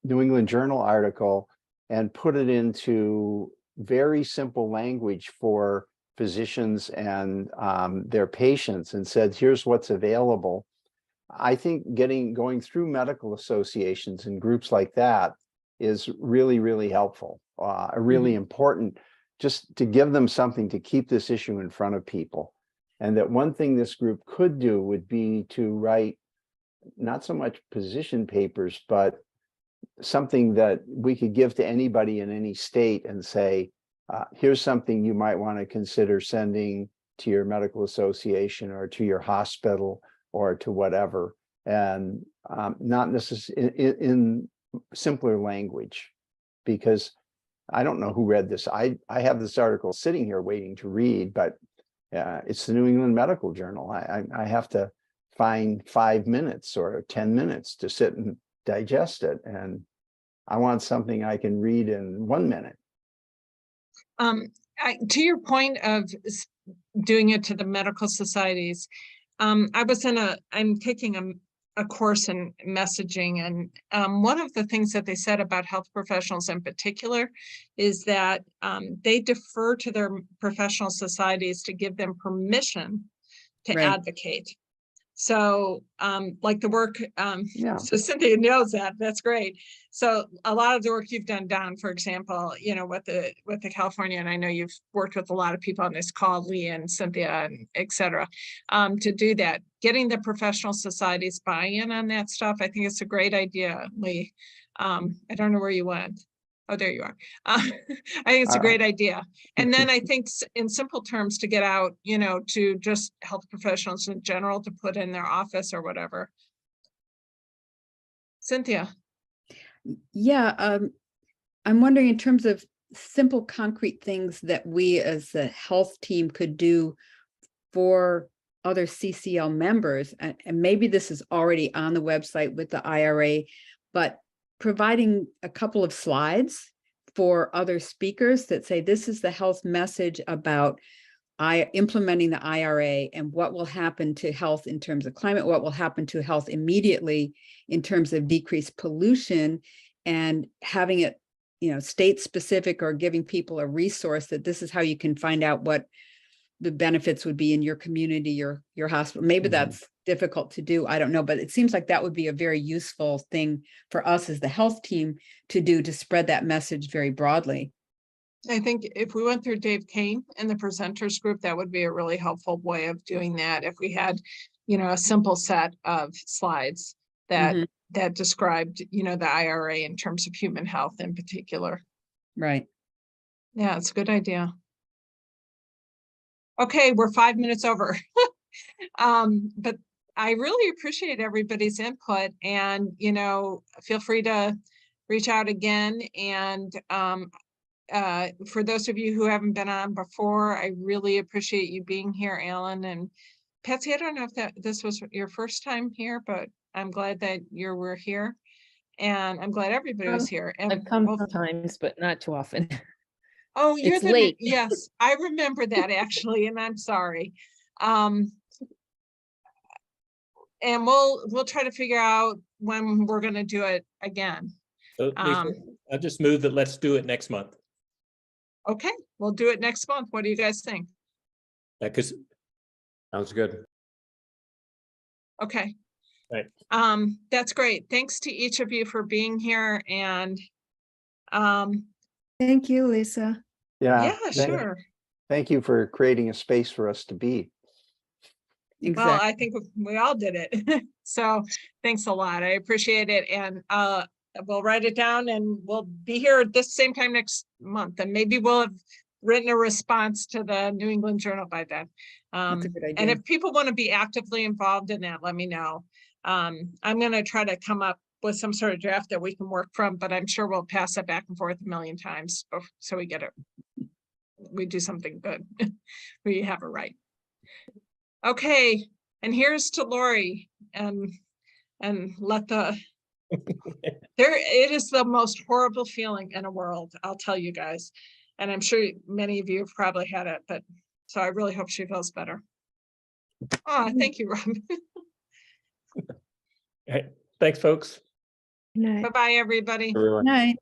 New England Journal article and put it into very simple language for physicians and their patients and said, here's what's available, I think going through medical associations and groups like that is really, really helpful, really important, just to give them something to keep this issue in front of people. And that one thing this group could do would be to write not so much position papers, but something that we could give to anybody in any state and say, here's something you might want to consider sending to your medical association or to your hospital or to whatever, and not necessarily in simpler language, because I don't know who read this. I have this article sitting here waiting to read, but it's the New England Medical Journal. I have to find 5 minutes or 10 minutes to sit and digest it, and I want something I can read in 1 minute. To your point of doing it to the medical societies, I'm taking a course in messaging, and one of the things that they said about health professionals in particular is that they defer to their professional societies to give them permission to advocate. So like the work, so Cynthia knows that, that's great. So a lot of the work you've done, Don, for example, you know, with the California, and I know you've worked with a lot of people on this call, Lee and Cynthia, and et cetera, to do that, getting the professional societies buy-in on that stuff. I think it's a great idea, Lee. I don't know where you went. Oh, there you are. I think it's a great idea. And then I think in simple terms to get out, you know, to just health professionals in general to put in their office or whatever. Cynthia. Yeah, I'm wondering in terms of simple, concrete things that we as the health team could do for other CCL members, and maybe this is already on the website with the IRA, but providing a couple of slides for other speakers that say, this is the health message about implementing the IRA and what will happen to health in terms of climate, what will happen to health immediately in terms of decreased pollution, and having it, you know, state specific, or giving people a resource that this is how you can find out what the benefits would be in your community, your hospital. Maybe that's difficult to do, I don't know, but it seems like that would be a very useful thing for us as the health team to do, to spread that message very broadly. I think if we went through Dave Kane and the presenters group, that would be a really helpful way of doing that. If we had, you know, a simple set of slides that that described, you know, the IRA in terms of human health in particular. Right. Yeah, it's a good idea. Okay, we're 5 minutes over. But I really appreciate everybody's input, and, you know, feel free to reach out again. And for those of you who haven't been on before, I really appreciate you being here, Alan and Patsy. I don't know if this was your first time here, but I'm glad that you were here, and I'm glad everybody was here. And I've come sometimes, but not too often. Oh, you're It's late. Yes, I remember that actually, and I'm sorry. And we'll try to figure out when we're going to do it again. So, Lisa, I just moved that let's do it next month. Okay, we'll do it next month. What do you guys think? Because sounds good. Okay. Right. That's great. Thanks to each of you for being here, and thank you, Lisa. Yeah, sure. Thank you for creating a space for us to be. Exactly. Well, I think we all did it. So thanks a lot. I appreciate it. And we'll write it down, and we'll be here at this same time next month. And maybe we'll have written a response to the New England Journal by then. That's a good idea. And if people want to be actively involved in that, let me know. I'm going to try to come up with some sort of draft that we can work from, but I'm sure we'll pass it back and forth a million times so we get it. We do something good. We have it right. Okay, and here's to Lori, and let the It is the most horrible feeling in the world, I'll tell you guys. And I'm sure many of you have probably had it, but so I really hope she feels better. Oh, thank you, Rob. Hey, thanks, folks. Good night. Bye-bye, everybody. Everyone. Night.